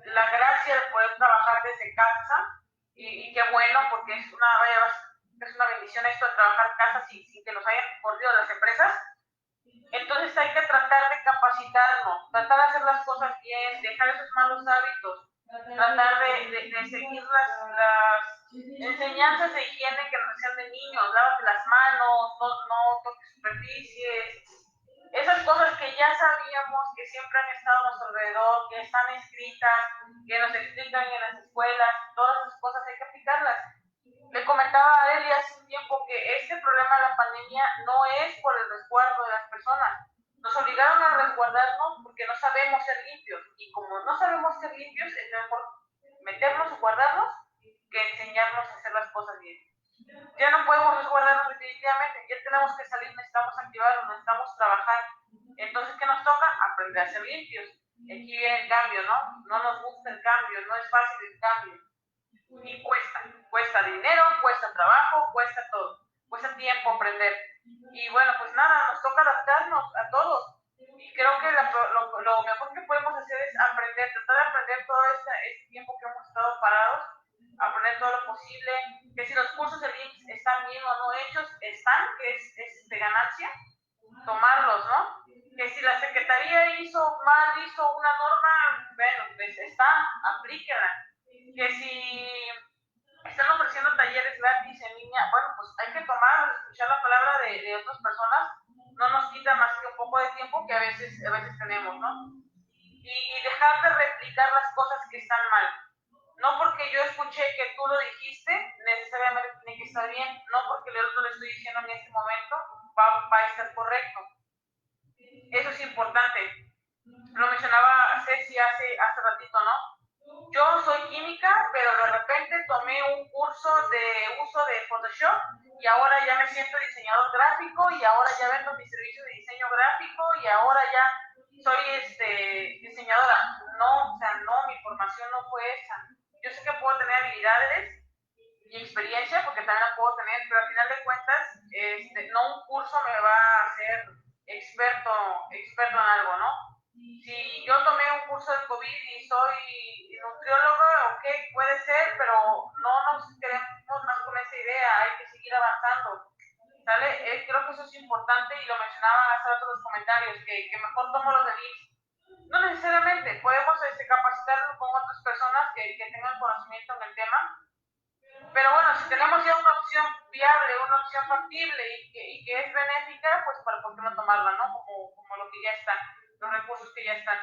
la gracia de poder trabajar desde casa, y qué bueno, porque es una bendición esto de trabajar en casa sin que nos hayan corrido las empresas. Entonces hay que tratar de capacitarnos, tratar de hacer las cosas bien, dejar esos malos hábitos, tratar de seguir las enseñanzas de higiene que nos hacían de niños: lávate las manos, no toques superficies, esas cosas que ya sabíamos, que siempre han estado a nuestro alrededor, que están escritas, que nos explican en las escuelas. Todas esas cosas hay que aplicarlas. Le comentaba a Arely hace un tiempo que este problema de la pandemia no es por el resguardo de las personas. Nos obligaron a resguardarnos porque no sabemos ser limpios, y como no sabemos ser limpios, es mejor meternos o guardarnos que enseñarnos a hacer las cosas bien. Ya no podemos resguardarnos definitivamente, ya tenemos que salir, necesitamos activarnos, necesitamos trabajar. Entonces, ¿qué nos toca? Aprender a ser limpios. Aquí viene el cambio, ¿no? No nos gusta el cambio, no es fácil el cambio. Y cuesta dinero, cuesta trabajo, cuesta todo, cuesta tiempo aprender. Y bueno, pues nada, nos toca adaptarnos a todos. Y creo que lo mejor que podemos hacer es aprender, tratar de aprender todo este tiempo que hemos estado parados, aprender todo lo posible, que si los cursos de IMSS están bien o no hechos, que es de ganancia, tomarlos, ¿no? Que si la Secretaría hizo una norma, bueno, pues aplíquenla. Que si están ofreciendo talleres gratis en línea, bueno, pues hay que tomarlos, escuchar la palabra de otras personas, no nos quita más que un poco de tiempo que a veces tenemos, ¿no? Y dejar de replicar las cosas que están mal. No porque yo escuché que tú lo dijiste, necesariamente tiene que estar bien, no porque yo lo estoy diciendo en este momento, va a estar correcto. Eso es importante. Lo mencionaba Ceci hace ratito, ¿no? Yo soy química, pero de repente tomé un curso de uso de Photoshop y ahora ya me siento diseñador gráfico, y ahora ya vendo mi servicio de diseño gráfico, y ahora ya soy diseñadora. No, o sea, no, mi formación no fue esa. Yo sé que puedo tener habilidades y experiencia, porque también la puedo tener, pero al final de cuentas, no un curso me va a hacer experto en algo, ¿no? Si yo tomé un curso de COVID y soy nutriólogo, ok, puede ser, pero no nos quedemos más con esa idea, hay que seguir avanzando, ¿sale? Creo que eso es importante, y lo mencionaban hace rato los comentarios, que mejor tomo los del IMSS. No necesariamente, podemos capacitarnos con otras personas que tengan conocimiento en el tema, pero bueno, si tenemos ya una opción viable, una opción factible y que es benéfica, pues ¿por qué no tomarla, no? Como lo que ya están, los recursos que ya están.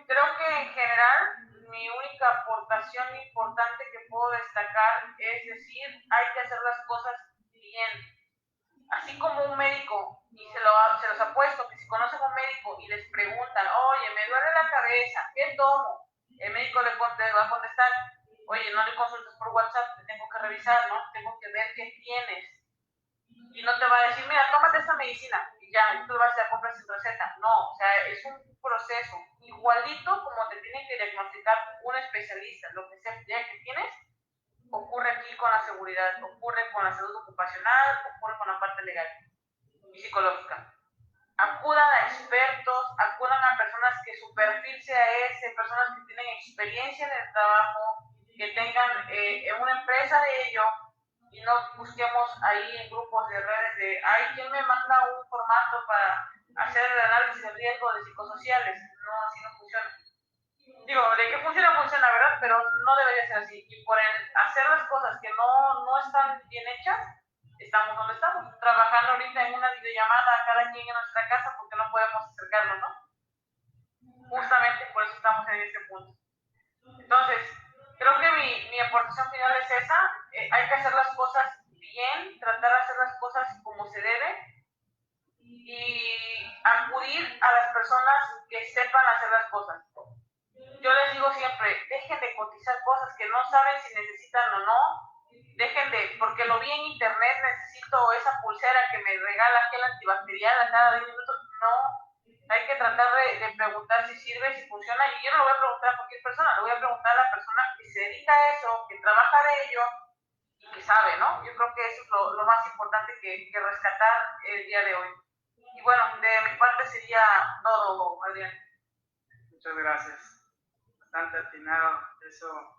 Creo que en general mi única aportación importante que puedo destacar es decir, hay que hacer las cosas bien. Así como un médico, y se los apuesto, que si conocen a un médico y les preguntan: oye, me duele la cabeza, ¿qué tomo? El médico le va a contestar: oye, no le consultes por WhatsApp, te tengo que revisar, ¿no? Tengo que ver qué tienes. Y no te va a decir: mira, tómate esta medicina, y ya, tú vas a comprar sin receta. No, o sea, es un proceso igualito como te tiene que diagnosticar un especialista. Lo que sea que tienes, ocurre aquí con la seguridad, ocurre con la salud ocupacional, ocurre con la parte legal y psicológica. Acudan a expertos, acudan a personas que su perfil sea ese, personas que tienen experiencia en el trabajo, que tengan una empresa de ello, y no busquemos ahí en grupos de redes de: ay, ¿quién me manda un formato para hacer el análisis de riesgo de psicosociales? No, así no funciona. Digo, de que funciona, ¿verdad? Pero no debería ser así. Y por hacer las cosas que no están bien hechas, estamos donde estamos, trabajando ahorita en una videollamada cada quien en nuestra casa porque no podemos acercarnos, ¿no? Justamente por eso estamos en este punto. Entonces, creo que mi aportación final es esa. hay que hacer las cosas bien, tratar de hacer las cosas como se debe y acudir a las personas que sepan hacer las cosas. Yo les digo siempre, dejen de cotizar cosas que no saben si necesitan o no, porque lo vi en internet, necesito esa pulsera que me regala gel antibacterial a cada 10 minutos, no, hay que tratar de preguntar si sirve, si funciona, y yo no lo voy a preguntar a cualquier persona, lo voy a preguntar a la persona que se dedica a eso, que trabaja de ello y que sabe, ¿no? Yo creo que eso es lo más importante que rescatar el día de hoy. Y bueno, de mi parte sería todo, Adrián. Muchas gracias. Bastante atinado eso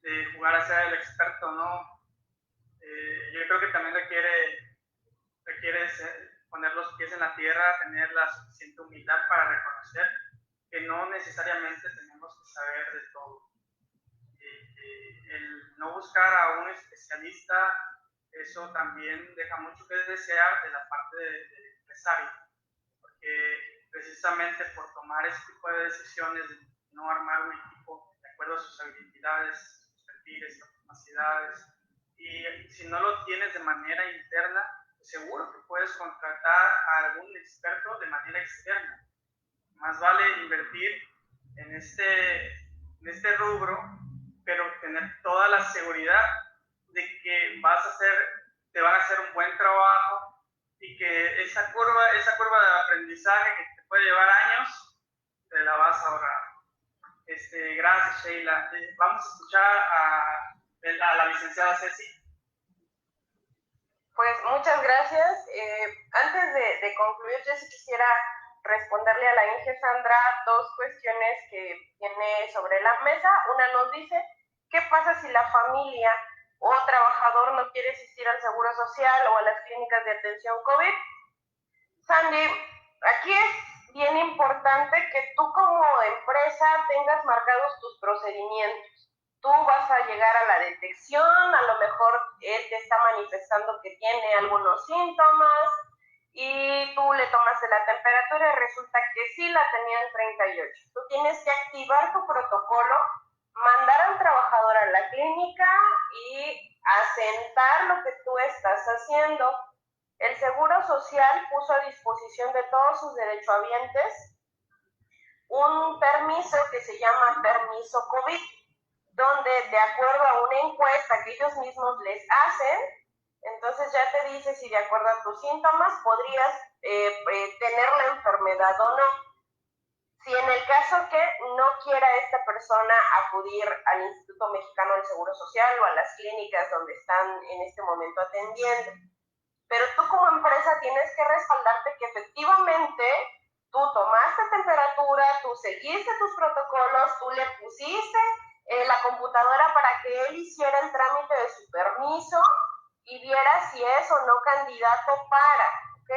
de jugar a ser el experto, ¿no? Yo creo que también requiere poner los pies en la tierra, tener la suficiente humildad para reconocer que no necesariamente tenemos que saber de todo. El no buscar a un especialista, eso también deja mucho que desear de la parte del empresario, porque precisamente por tomar este tipo de decisiones, de no armar un equipo de acuerdo a sus habilidades, sus perfiles, sus capacidades, y si no lo tienes de manera interna, seguro que puedes contratar a algún experto de manera externa. Más vale invertir en este rubro, pero tener toda la seguridad de que te van a hacer un buen trabajo y que esa curva de aprendizaje que te puede llevar años, te la vas a ahorrar. Gracias, Sheila. Vamos a escuchar a la licenciada Ceci. Pues muchas gracias. Antes de concluir, yo sí quisiera responderle a la Inge Sandra dos cuestiones que tiene sobre la mesa. Una nos dice, ¿qué pasa si la familia o trabajador no quiere asistir al Seguro Social o a las clínicas de atención COVID? Sandy, aquí es bien importante que tú como empresa tengas marcados tus procedimientos. Tú vas a llegar a la detección, a lo mejor él te está manifestando que tiene algunos síntomas y tú le tomaste la temperatura y resulta que sí la tenía en 38. Tú tienes que activar tu protocolo, mandar al trabajador a la clínica y asentar lo que tú estás haciendo. El Seguro Social puso a disposición de todos sus derechohabientes un permiso que se llama permiso COVID, donde de acuerdo a una encuesta que ellos mismos les hacen, entonces ya te dice si de acuerdo a tus síntomas podrías tener la enfermedad o no. Si en el caso que no quiera esta persona acudir al Instituto Mexicano del Seguro Social o a las clínicas donde están en este momento atendiendo, pero tú como empresa tienes que respaldarte que efectivamente tú tomaste temperatura, tú seguiste tus protocolos, tú le pusiste la computadora para que él hiciera el trámite de su permiso y viera si es o no candidato para, ¿ok?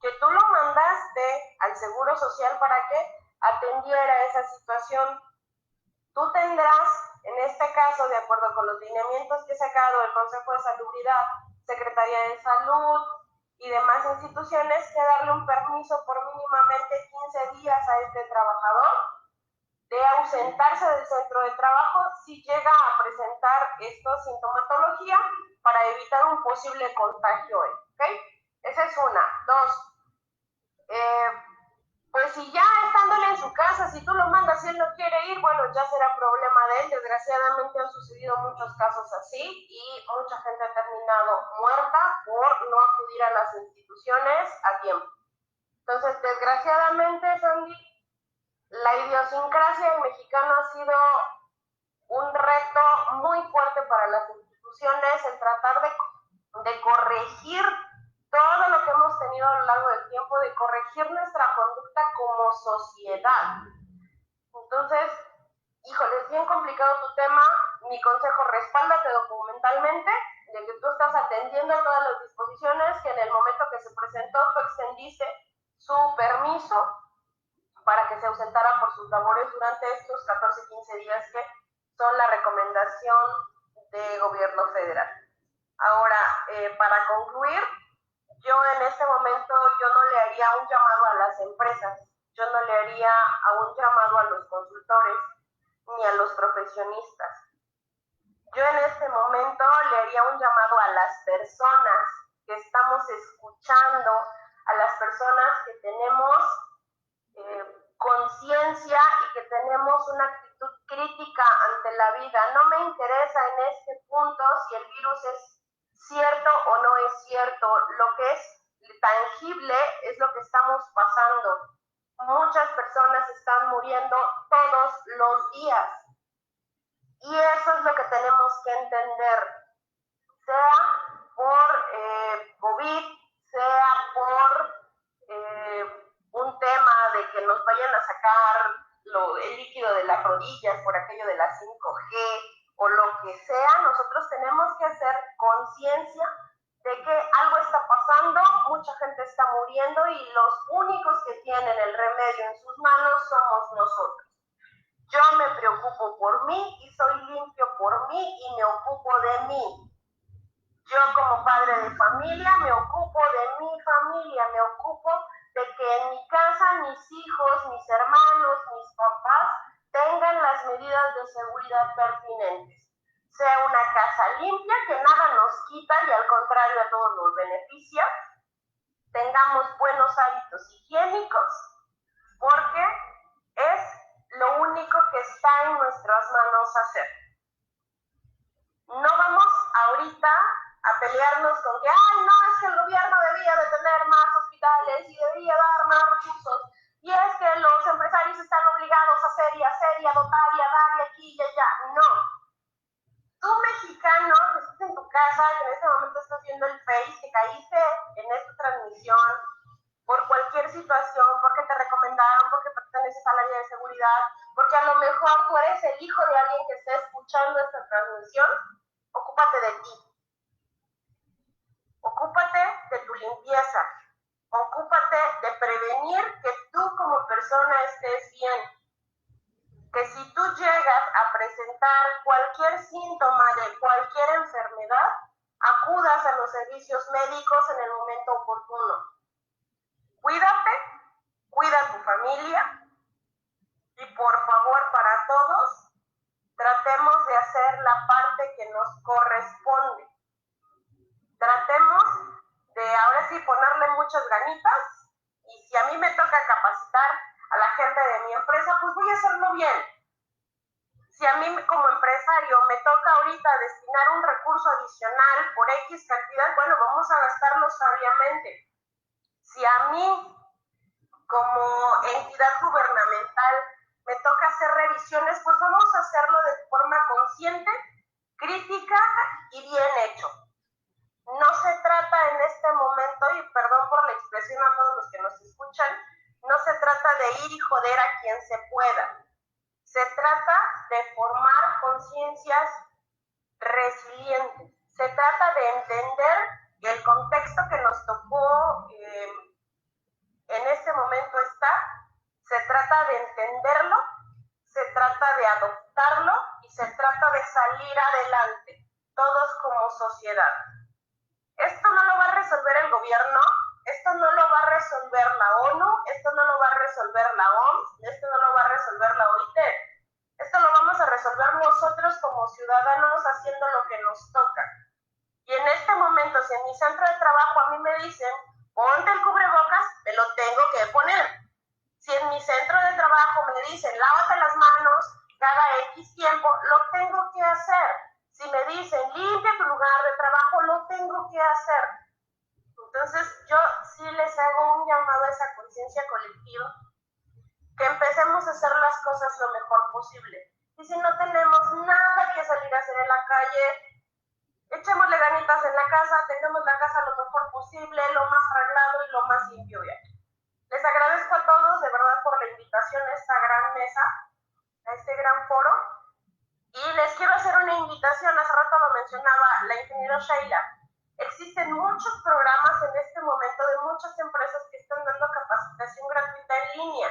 Que tú lo mandaste al Seguro Social para que atendiera esa situación. Tú tendrás, en este caso, de acuerdo con los lineamientos que ha sacado el Consejo de Salubridad, Secretaría de Salud y demás instituciones, que darle un permiso por mínimamente 15 días a este trabajador de ausentarse del centro de trabajo si llega a presentar esta sintomatología para evitar un posible contagio, ¿ok? Esa es una. Dos, pues si ya estándole en su casa, si tú lo mandas y él no quiere ir, bueno, ya será problema de él. Desgraciadamente han sucedido muchos casos así y mucha gente ha terminado muerta por no acudir a las instituciones a tiempo. Entonces, desgraciadamente, Sandy, la idiosincrasia del mexicano ha sido un reto muy fuerte para las instituciones, el tratar de corregir todo lo que hemos tenido a lo largo del tiempo, de corregir nuestra conducta como sociedad. Entonces, híjole, es bien complicado tu tema. Mi consejo, respáldate documentalmente de que tú estás atendiendo todas las disposiciones, que en el momento que se presentó tú extendiste su permiso para que se ausentara por sus labores durante estos 14-15 días que son la recomendación de gobierno federal. Ahora, para concluir, yo en este momento yo no le haría un llamado a las empresas, yo no le haría a un llamado a los consultores ni a los profesionistas. Yo en este momento le haría un llamado a las personas que estamos escuchando, a las personas que tenemos conciencia y que tenemos una actitud crítica ante la vida. No me interesa en este punto si el virus es cierto o no es cierto. Lo que es tangible es lo que estamos pasando. Muchas personas están muriendo todos los días. Y eso es lo que tenemos que entender. Sea por COVID, sea por un tema de que nos vayan a sacar el líquido de las rodillas por aquello de la 5G o lo que sea, nosotros tenemos que hacer conciencia de que algo está pasando, mucha gente está muriendo y los únicos que tienen el remedio en sus manos somos nosotros. Yo me preocupo por mí y soy limpio por mí y me ocupo de mí. Yo como padre de familia me ocupo de mi familia, me ocupo de que en mi casa mis hijos, mis hermanos, mis papás tengan las medidas de seguridad pertinentes. Sea una casa limpia, que nada nos quita y al contrario a todos nos beneficia. Tengamos buenos hábitos higiénicos, porque es lo único que está en nuestras manos hacer. No vamos ahorita a pelearnos con que, ay, no, es que el gobierno debía de tener más hospitales y debía dar más recursos, y es que los empresarios están obligados a hacer y a dotar y a dar y aquí y allá. No. Tú, mexicano, que estás en tu casa, que en este momento estás viendo el Face, que caíste en esta transmisión por cualquier situación, porque te recomendaron, porque perteneces al área de seguridad, porque a lo mejor tú eres el hijo de alguien que esté escuchando esta transmisión, ocúpate de ti. Ocúpate de tu limpieza. Ocúpate de prevenir que tú como persona estés bien. Que si tú llegas a presentar cualquier síntoma de cualquier enfermedad, acudas a los servicios médicos en el momento oportuno. Cuídate, cuida a tu familia y por favor para todos, tratemos de hacer la parte que nos corresponde. Tratemos de ahora sí ponerle muchas ganitas y si a mí me toca capacitar a la gente de mi empresa, pues voy a hacerlo bien. Si a mí como empresario me toca ahorita destinar un recurso adicional por X cantidad, bueno, vamos a gastarlo sabiamente. Si a mí como entidad gubernamental me toca hacer revisiones, pues vamos a hacerlo de forma consciente, crítica y bien hecho. No se trata en este momento, y perdón por la expresión a todos los que nos escuchan, no se trata de ir y joder a quien se pueda. Se trata de formar conciencias resilientes. Se trata de entender el contexto que nos tocó en este momento está. Se trata de entenderlo, se trata de adoptarlo y se trata de salir adelante, todos como sociedad. Esto no lo va a resolver el gobierno, esto no lo va a resolver la ONU, esto no lo va a resolver la OMS, esto no lo va a resolver la OIT. Esto lo vamos a resolver nosotros como ciudadanos haciendo lo que nos toca. Y en este momento, si en mi centro de trabajo a mí me dicen, ponte el cubrebocas, me lo tengo que poner. Si en mi centro de trabajo me dicen, lávate las manos cada X tiempo, lo tengo que hacer. Si me dicen, limpia tu lugar de trabajo, lo tengo que hacer. Entonces, yo sí les hago un llamado a esa conciencia colectiva, que empecemos a hacer las cosas lo mejor posible. Y si no tenemos nada que salir a hacer en la calle, echémosle ganitas en la casa, tengamos la casa lo mejor posible, lo más arreglado y lo más limpio ya. Les agradezco a todos, de verdad, por la invitación a esta gran mesa, a este gran foro. Y les quiero hacer una invitación, hace rato lo mencionaba la ingeniera Sheila. Existen muchos programas en este momento de muchas empresas que están dando capacitación gratuita en línea.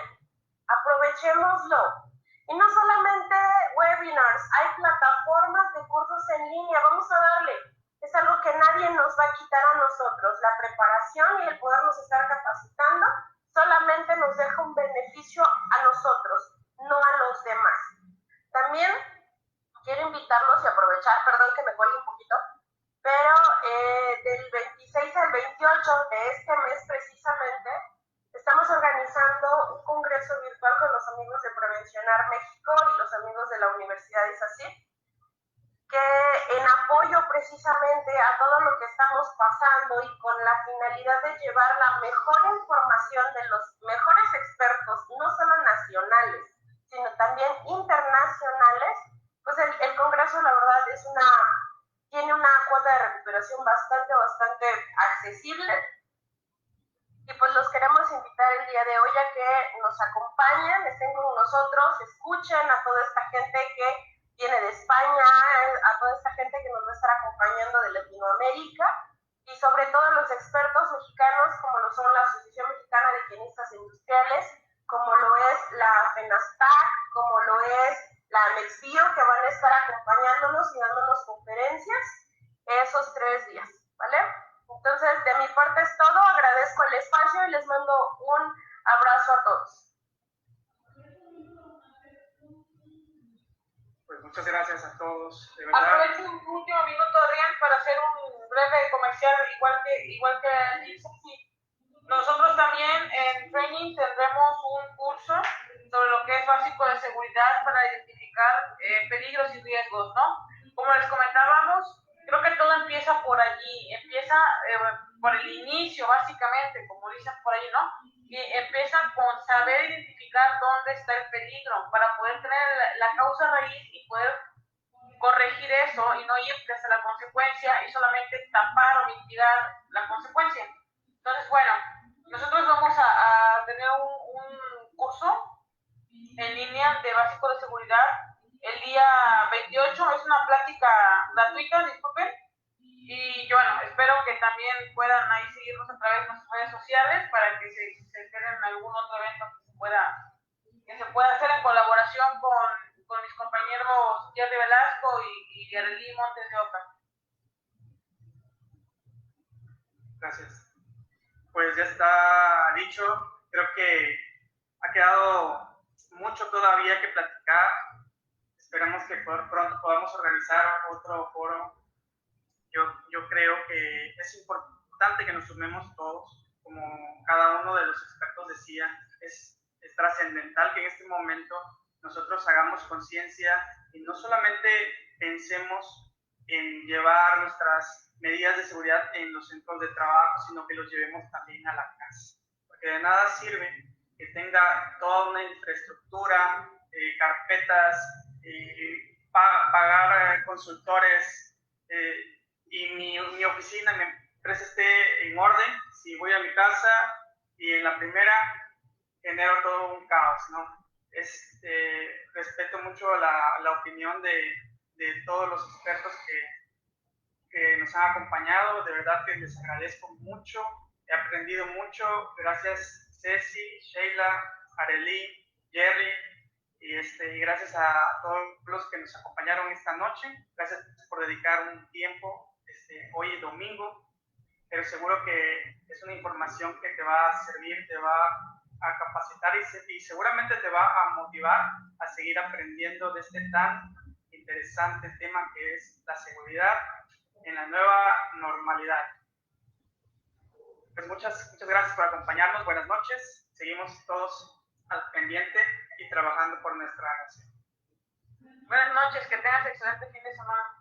Aprovechémoslo. Y no solamente webinars, hay plataformas de cursos en línea, vamos a darle. Es algo que nadie nos va a quitar a nosotros. La preparación y el podernos estar capacitando solamente nos deja un beneficio a nosotros, no a los demás. También quiero invitarlos y aprovechar, perdón que me cuelgue un poquito, pero del 26 al 28 de este mes precisamente, estamos organizando un congreso virtual con los amigos de Prevencionar México y los amigos de la Universidad de ISACIP, que en apoyo precisamente a todo lo que estamos pasando y con la finalidad de llevar la mejor información de los mejores expertos, no solo nacionales, sino también internacionales, pues el Congreso la verdad tiene una cuota de recuperación bastante accesible. Y pues los queremos invitar el día de hoy a que nos acompañen, estén con nosotros, escuchen a toda esta gente que viene de España, a toda esta gente que nos va a estar acompañando de Latinoamérica y sobre todo a los expertos mexicanos como lo son la Asociación Mexicana de Higienistas Industriales, como lo es la FENASTAC, como lo es la AMEXBio, que van a estar acompañándonos y dándonos conferencias esos 3 días, ¿vale? Entonces, de mi parte es todo, agradezco el espacio y les mando un abrazo a todos. Pues muchas gracias a todos, de verdad. Aprovecho un último minuto, Adrián, para hacer un breve comercial, igual que dice. Nosotros también en training tendremos un curso sobre lo que es básico de seguridad para identificar peligros y riesgos, ¿no? Como les comentábamos, creo que todo empieza por allí, empieza por el inicio, básicamente, como dicen por ahí, ¿no? Y empieza con saber identificar dónde está el peligro para poder tener la causa raíz y poder corregir eso y no ir hasta la consecuencia y solamente tapar o mitigar la consecuencia. Entonces, bueno, nosotros vamos a tener un curso en línea de básico de seguridad el día 28, es una plática gratuita, disculpen, y yo, bueno, espero que también puedan ahí seguirnos a través de nuestras redes sociales para que se enteren en algún otro evento que se pueda hacer en colaboración con mis compañeros Jerry Velasco y Yareli Montes de Oca. Gracias. Pues ya está dicho, creo que ha quedado mucho todavía que platicar. Esperamos que pronto podamos organizar otro foro. Yo creo que es importante que nos sumemos todos, como cada uno de los expertos decía, es trascendental que en este momento nosotros hagamos conciencia y no solamente pensemos en llevar nuestras medidas de seguridad en los centros de trabajo, sino que los llevemos también a la casa. Porque de nada sirve que tenga toda una infraestructura, carpetas, pagar consultores y mi oficina, mi empresa esté en orden. Si voy a mi casa y en la primera genero todo un caos, ¿no? Respeto mucho la opinión de todos los expertos que nos han acompañado, de verdad que les agradezco mucho, he aprendido mucho, gracias Ceci, Sheila, Arely, Jerry, y gracias a todos los que nos acompañaron esta noche, gracias por dedicar un tiempo, hoy domingo, pero seguro que es una información que te va a servir, te va a capacitar y seguramente te va a motivar a seguir aprendiendo de este tan interesante tema que es la seguridad en la nueva normalidad. Pues muchas gracias por acompañarnos, buenas noches, seguimos todos al pendiente y trabajando por nuestra nación. Buenas noches, que tengas excelente fin de semana.